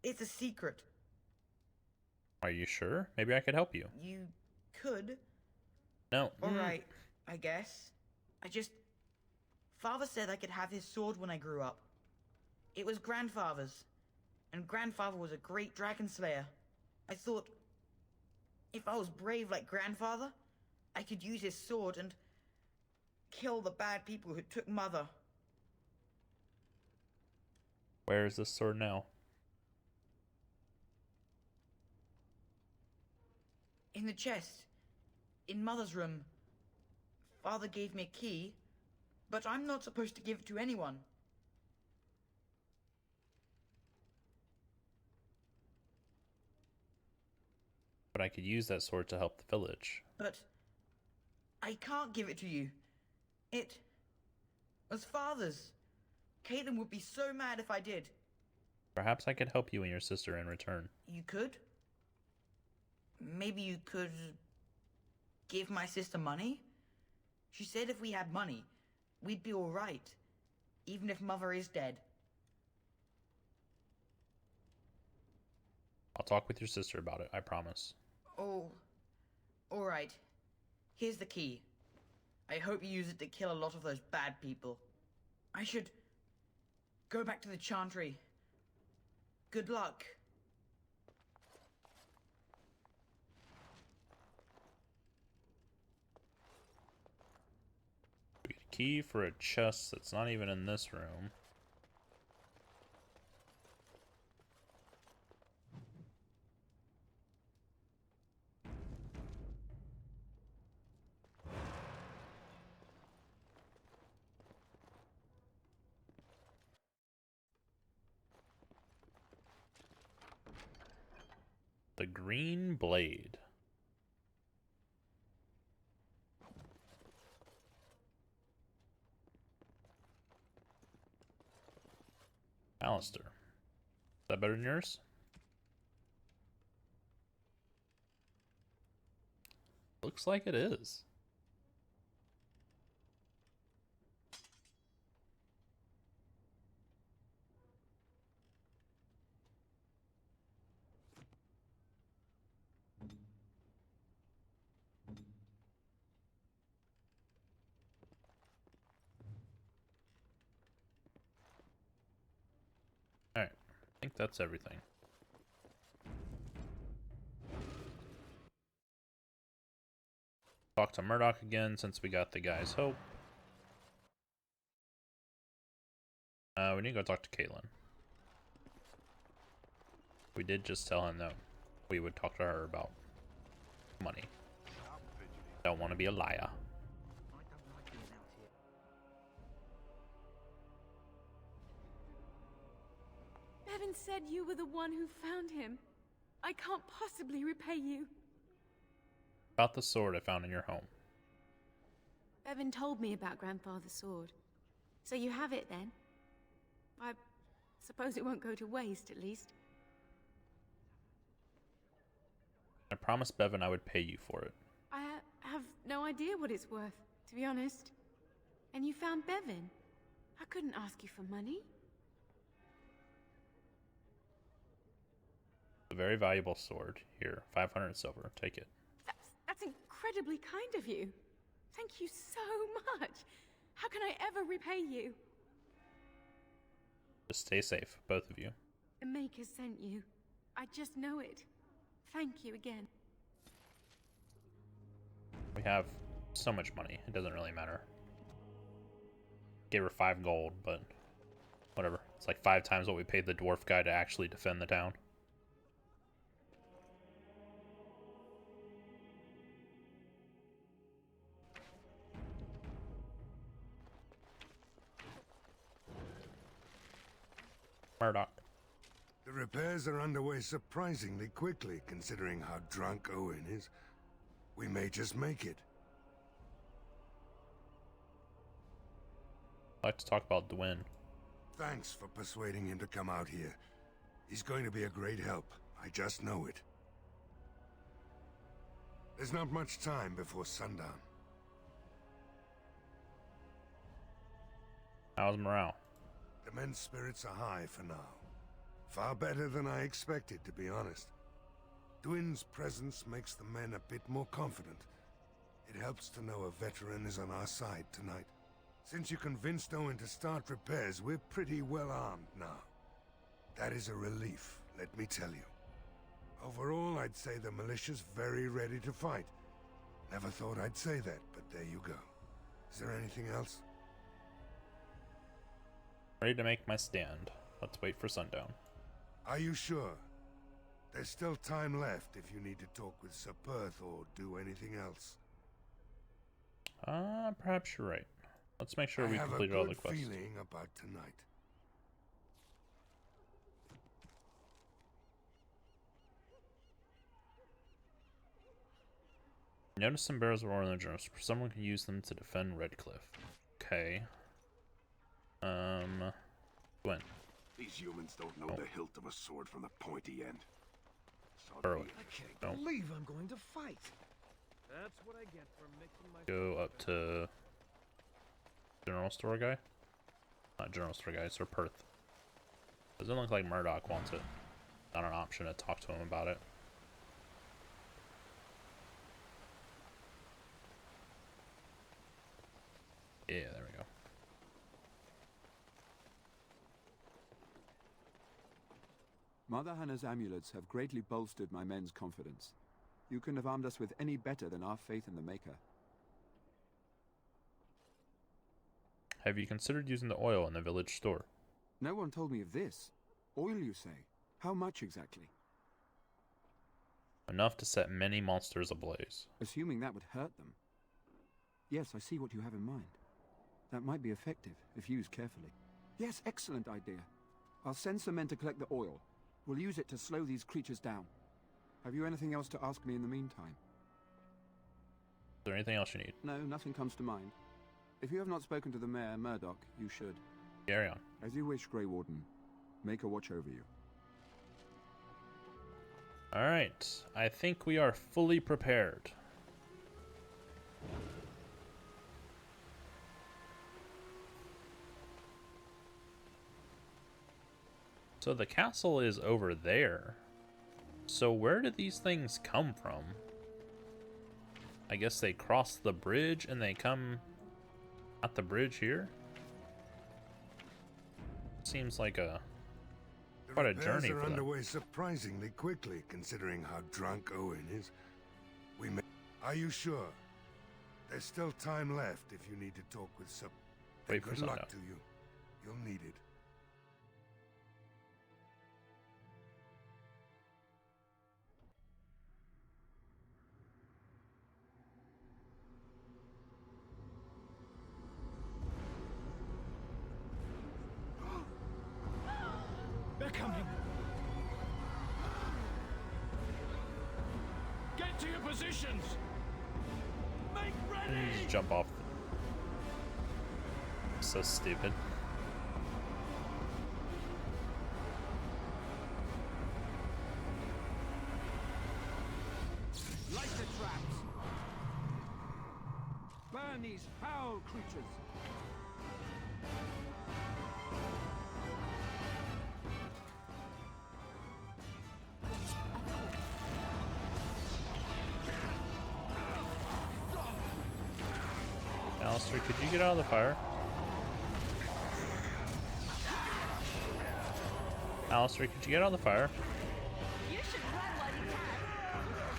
It's a secret. Are you sure? Maybe I could help you. You could. No. Alright, I guess. Father said I could have his sword when I grew up. It was Grandfather's. And Grandfather was a great dragon slayer. I thought, if I was brave like Grandfather, I could use his sword and kill the bad people who took Mother. Where is this sword now? In the chest. In Mother's room. Father gave me a key, but I'm not supposed to give it to anyone. But I could use that sword to help the village. But I can't give it to you. It was Father's. Caitlin would be so mad if I did. Perhaps I could help you and your sister in return. You could? Maybe you could give my sister money? She said if we had money, we'd be all right, even if Mother is dead. I'll talk with your sister about it, I promise. Oh, all right. Here's the key. I hope you use it to kill a lot of those bad people. I should go back to the Chantry. Good luck. We get a key for a chest that's not even in this room. The Green Blade. Alistair. Is that better than yours? Looks like it is. think that's everything. Talk to Murdoch again since we got the guy's hope. We need to go talk to Caitlin. We did just tell him that we would talk to her about money. Don't want to be a liar. Bevan said you were the one who found him. I can't possibly repay you. About the sword I found in your home. Bevan told me about Grandfather's sword. So you have it then? I suppose it won't go to waste, at least. I promised Bevan I would pay you for it. I have no idea what it's worth, to be honest. And you found Bevan. I couldn't ask you for money. A very valuable sword. Here, 500 silver. Take it. That's incredibly kind of you. Thank you so much. How can I ever repay you? Just stay safe, both of you. The Maker sent you. I just know it. Thank you again. We have so much money, it doesn't really matter. Gave her 5 gold, but whatever. It's like 5 times what we paid the dwarf guy to actually defend the town. Murdoch. The repairs are underway surprisingly quickly, considering how drunk Owen is. We may just make it. I'd like to talk about Dwyn. Thanks for persuading him to come out here. He's going to be a great help. I just know it. There's not much time before sundown. How's morale? The men's spirits are high for now. Far better than I expected, to be honest. Dwyn's presence makes the men a bit more confident. It helps to know a veteran is on our side tonight. Since you convinced Owen to start repairs, we're pretty well armed now. That is a relief, let me tell you. Overall, I'd say the militia's very ready to fight. Never thought I'd say that, but there you go. Is there anything else? Ready to make my stand. Let's wait for sundown. Are you sure? There's still time left if you need to talk with Sir Perth or do anything else. Perhaps you're right. Let's make sure we completed all the quests. I have a good feeling about tonight. Notice some barrels of oil in the journal. Someone can use them to defend Redcliff. Okay. Gwen. These humans don't know the hilt of a sword from the pointy end. Early. I can't believe I'm going to fight. That's what I get for making my Go up to general store guy. Not general store guy, Sir Perth. Doesn't look like Murdoch wants it. Not an option to talk to him about it. Yeah, there we go. Mother Hannah's amulets have greatly bolstered my men's confidence. You couldn't have armed us with any better than our faith in the Maker. Have you considered using the oil in the village store? No one told me of this. Oil, you say? How much exactly? Enough to set many monsters ablaze. Assuming that would hurt them. Yes, I see what you have in mind. That might be effective, if used carefully. Yes, excellent idea. I'll send some men to collect the oil. We'll use it to slow these creatures down. Have you anything else to ask me in the meantime? Is there anything else you need? No, nothing comes to mind. If you have not spoken to the Mayor, Murdoch, you should. Carry on. As you wish, Grey Warden. Make a watch over you. Alright, I think we are fully prepared. So the castle is over there. So where did these things come from? I guess they cross the bridge and they come at the bridge here? Seems like a Quite a repairs journey are for them. underway surprisingly quickly, considering how drunk Owen is. Are you sure? There's still time left if you need to talk with Sub. Wait for Good sundown. luck to you. You'll need it. They're coming. Get to your positions. Make ready. You just jump off. So stupid. Light the traps. Burn these foul creatures. Alistair, could you get out of the fire? Alistair, could you get out of the fire?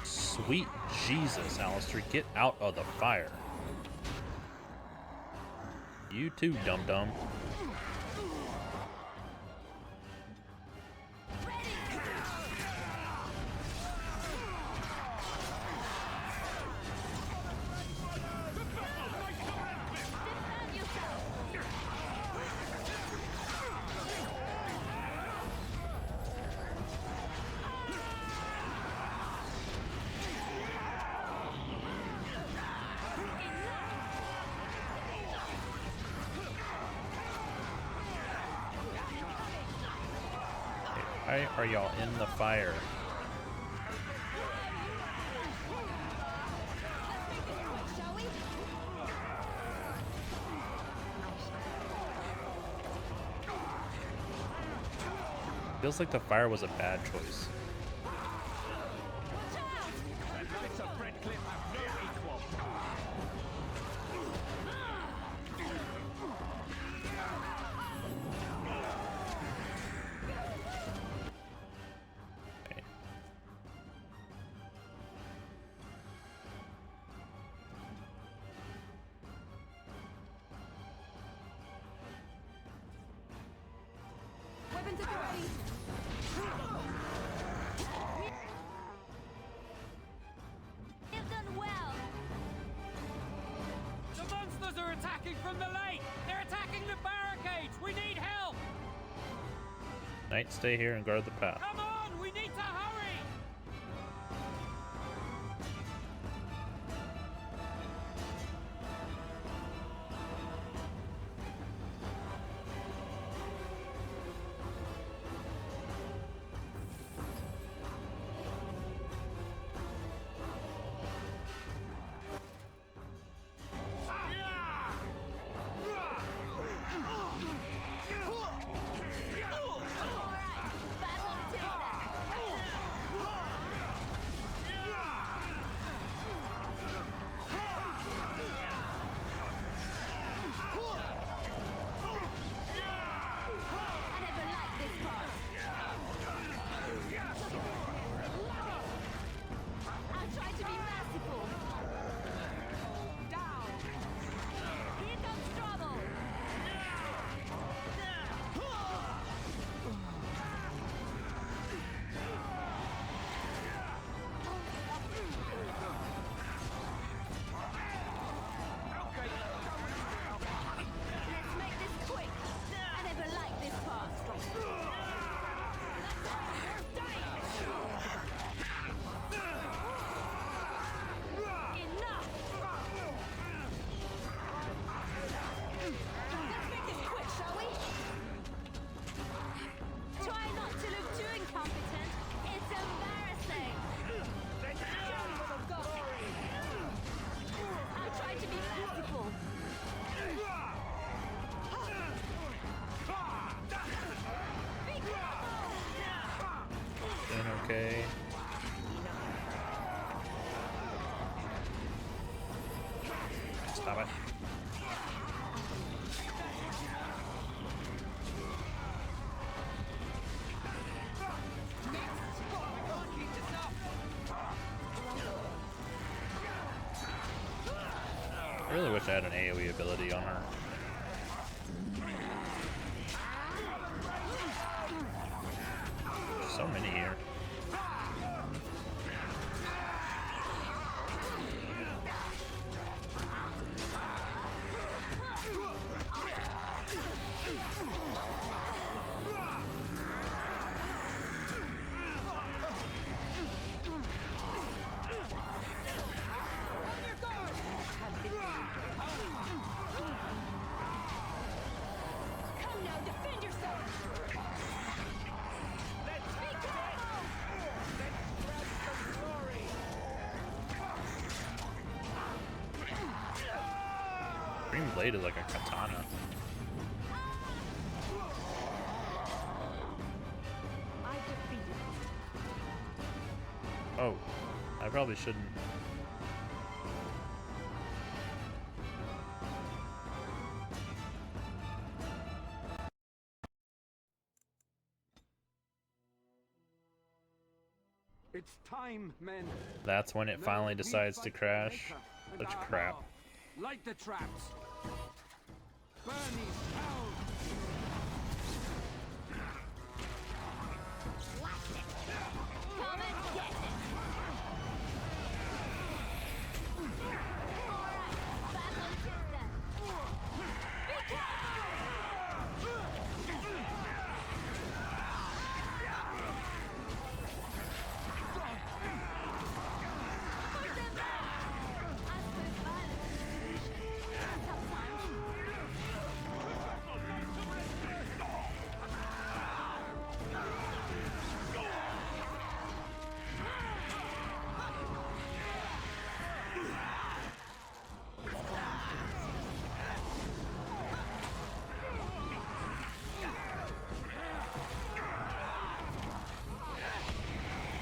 Sweet Jesus, Alistair, get out of the fire. You too, dum-dum. Why are y'all in the fire? Feels like the fire was a bad choice. Knights of Redcliff have no equal. Weapons at the ready. You've done well. The monsters are attacking from the lake! They're attacking the barricades! We need help! Knight, stay here and guard the path. Come on! We need to hurry! Okay. Stop it. really wish I had an AoE ability on her. There's so many here. Green blade is like a katana. Oh, I probably shouldn't. It's time, men. That's when it finally decides to crash. Such crap. Light the traps. Burn these cows. Come and get it! Alright, back on shift then. Be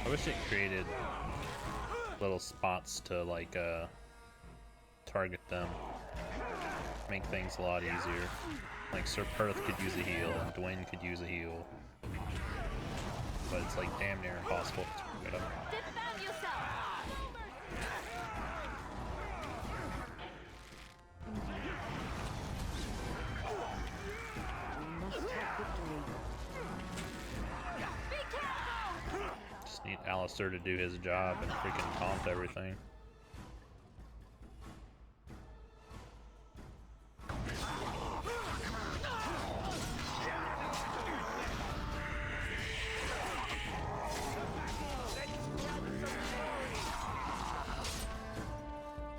I wish it created little spots to like target them. Make things a lot easier. Like Sir Perth could use a heal and Dwayne could use a heal. But it's like damn near impossible to get them. defend yourself! Just need Alistair to do his job and freaking taunt everything.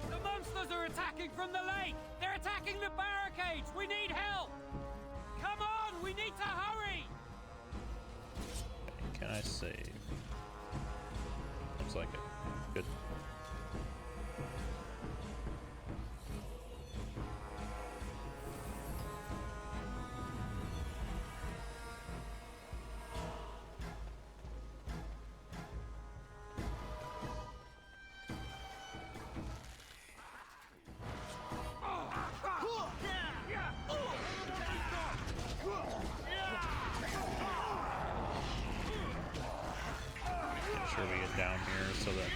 The monsters are attacking from the lake! They're attacking the barricades! We need help! Come on! We need to hurry! Can I save? Looks like it. Good. Make sure we get down here so that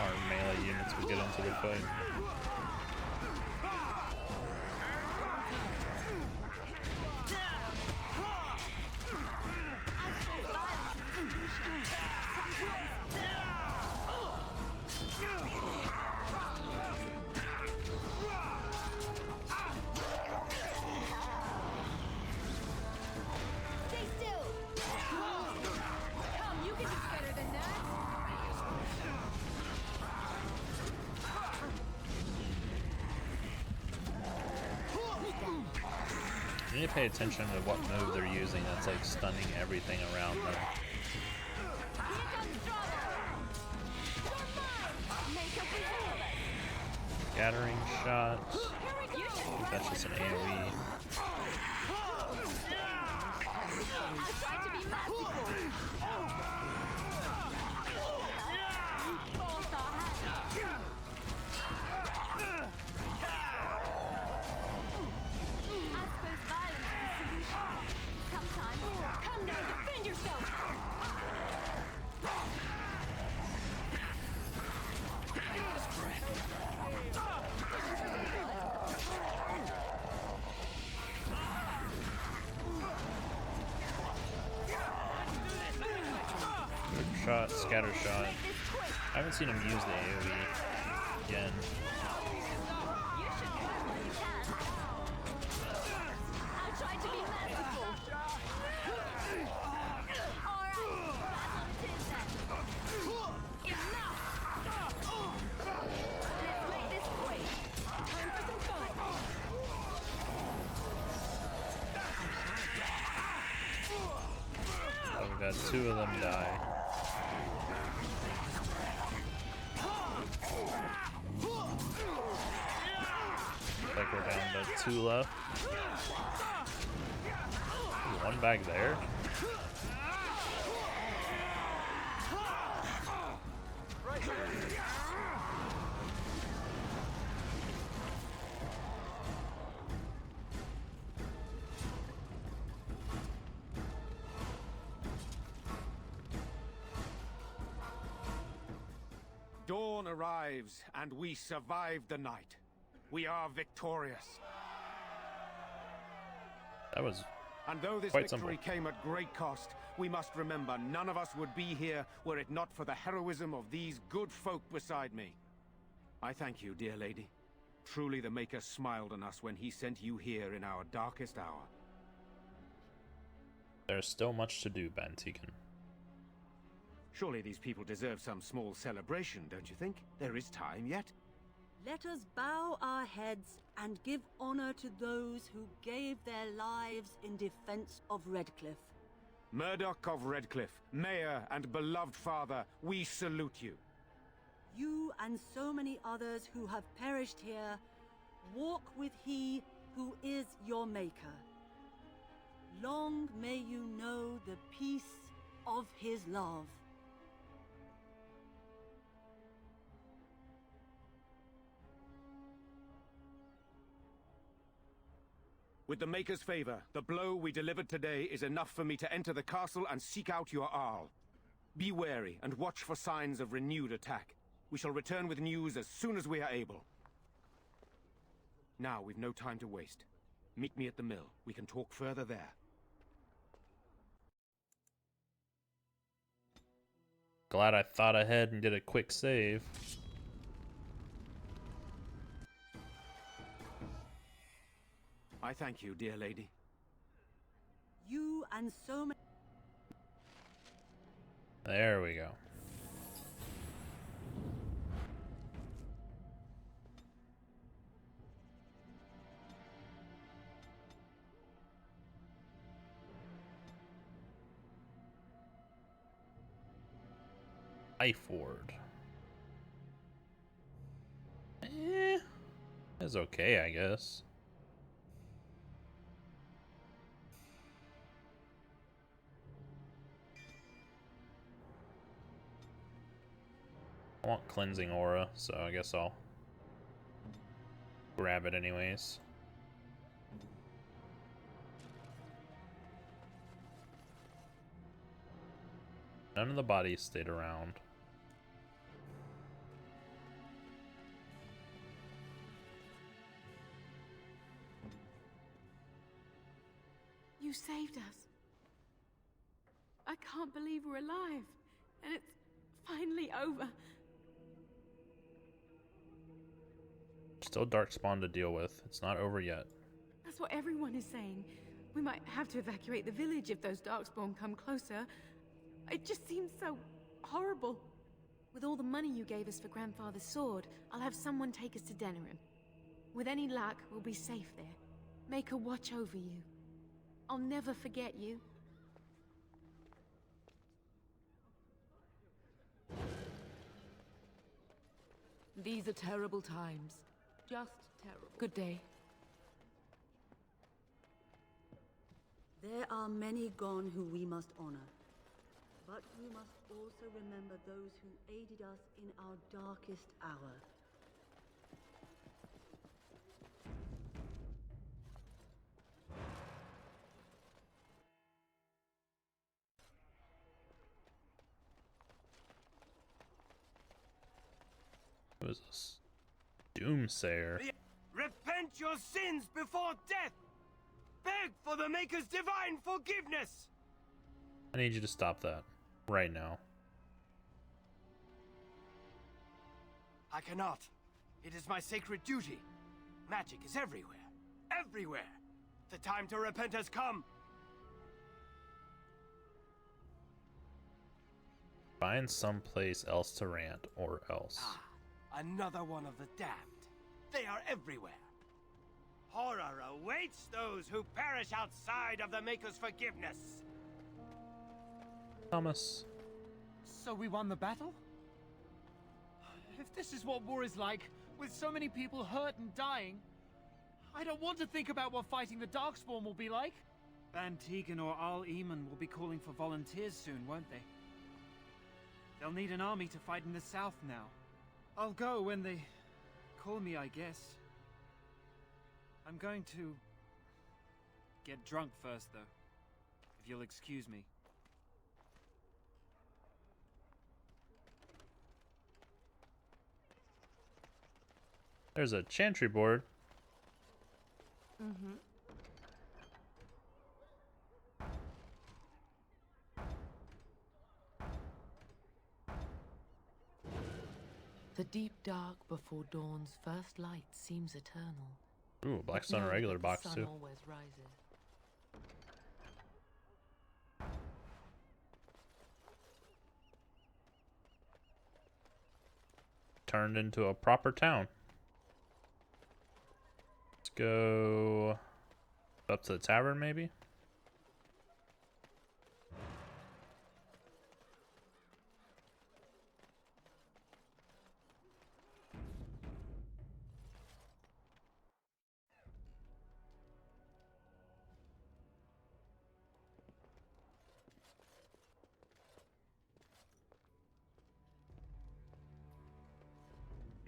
our melee units will get into the fight. Stay still! Come, you can do better than that! You need to pay attention to what move they're using that's like stunning everything around them. Scattering shot. I think that's just an AoE. Come now, defend yourself! shot, scatter shot. I haven't seen him use the AoE again. Oh, we got 2 of them die. Looks like we're down to 2 left. Ooh, 1 back there. Dawn arrives, and we survive the night. We are victorious. That was And though this quite victory simple. came at great cost, we must remember none of us would be here were it not for the heroism of these good folk beside me. I thank you, dear lady. Truly the Maker smiled on us when he sent you here in our darkest hour. There's still much to do, Bantegan. Surely these people deserve some small celebration, don't you think? There is time yet. Let us bow our heads and give honor to those who gave their lives in defense of Redcliff. Murdoch of Redcliff, Mayor and beloved father, we salute you. You and so many others who have perished here, walk with he who is your maker. Long may you know the peace of his love. With the Maker's favor, the blow we delivered today is enough for me to enter the castle and seek out your Arl. Be wary and watch for signs of renewed attack. We shall return with news as soon as we are able. Now, we've no time to waste. Meet me at the mill. We can talk further there. Glad I thought ahead and did a quick save. I thank you, dear lady. You and so many... There we go. Iford. It's okay, I guess. I want cleansing aura, so I guess I'll grab it anyways. None of the bodies stayed around. You saved us. I can't believe we're alive. And it's finally over. Still Darkspawn to deal with. It's not over yet. That's what everyone is saying. We might have to evacuate the village if those Darkspawn come closer. It just seems so horrible. With all the money you gave us for Grandfather's sword, I'll have someone take us to Denerim. With any luck, we'll be safe there. Make her watch over you. I'll never forget you. These are terrible times. Just terrible. Good day. There are many gone who we must honor. But we must also remember those who aided us in our darkest hour. Who is this? Doomsayer. Repent your sins before death! Beg for the Maker's divine forgiveness! I need you to stop that. Right now. I cannot. It is my sacred duty. Magic is everywhere. Everywhere! The time to repent has come! Find someplace else to rant, or else. Another one of the damned. They are everywhere. Horror awaits those who perish outside of the Maker's forgiveness. Thomas. So we won the battle? If this is what war is like, with so many people hurt and dying, I don't want to think about what fighting the Darkspawn will be like. Van Tegan or Al Eamon will be calling for volunteers soon, won't they? They'll need an army to fight in the south now. I'll go when they call me, I guess. I'm going to get drunk first, though, if you'll excuse me. There's a chantry board. Mm-hmm. The deep dark before dawn's first light seems eternal. Ooh, Blackstone regular box sun too. Always rises. Turned into a proper town. Let's go up to the tavern, maybe.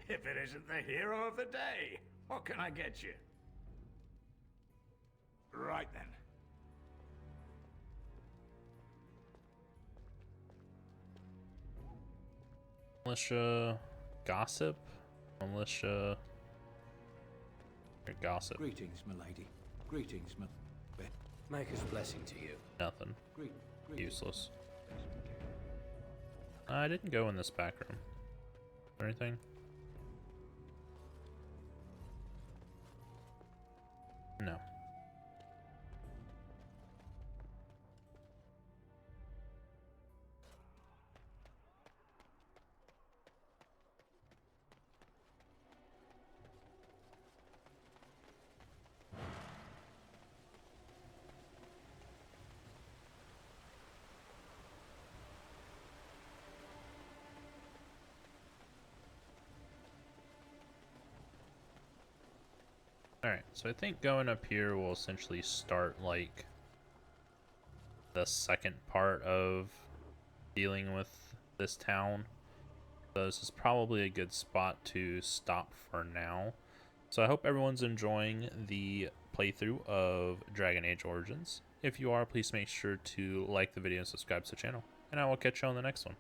If it isn't the hero of the day, what can I get you? Right then. Militia gossip? Militia or gossip? Greetings, milady. Greetings, Maker's blessing to you. Nothing. Greetings. Useless. I didn't go in this back room. Or anything? No. Alright, so I think going up here will essentially start like the second part of dealing with this town. So this is probably a good spot to stop for now. So I hope everyone's enjoying the playthrough of Dragon Age Origins. If you are, please make sure to like the video and subscribe to the channel. And I will catch you on the next one.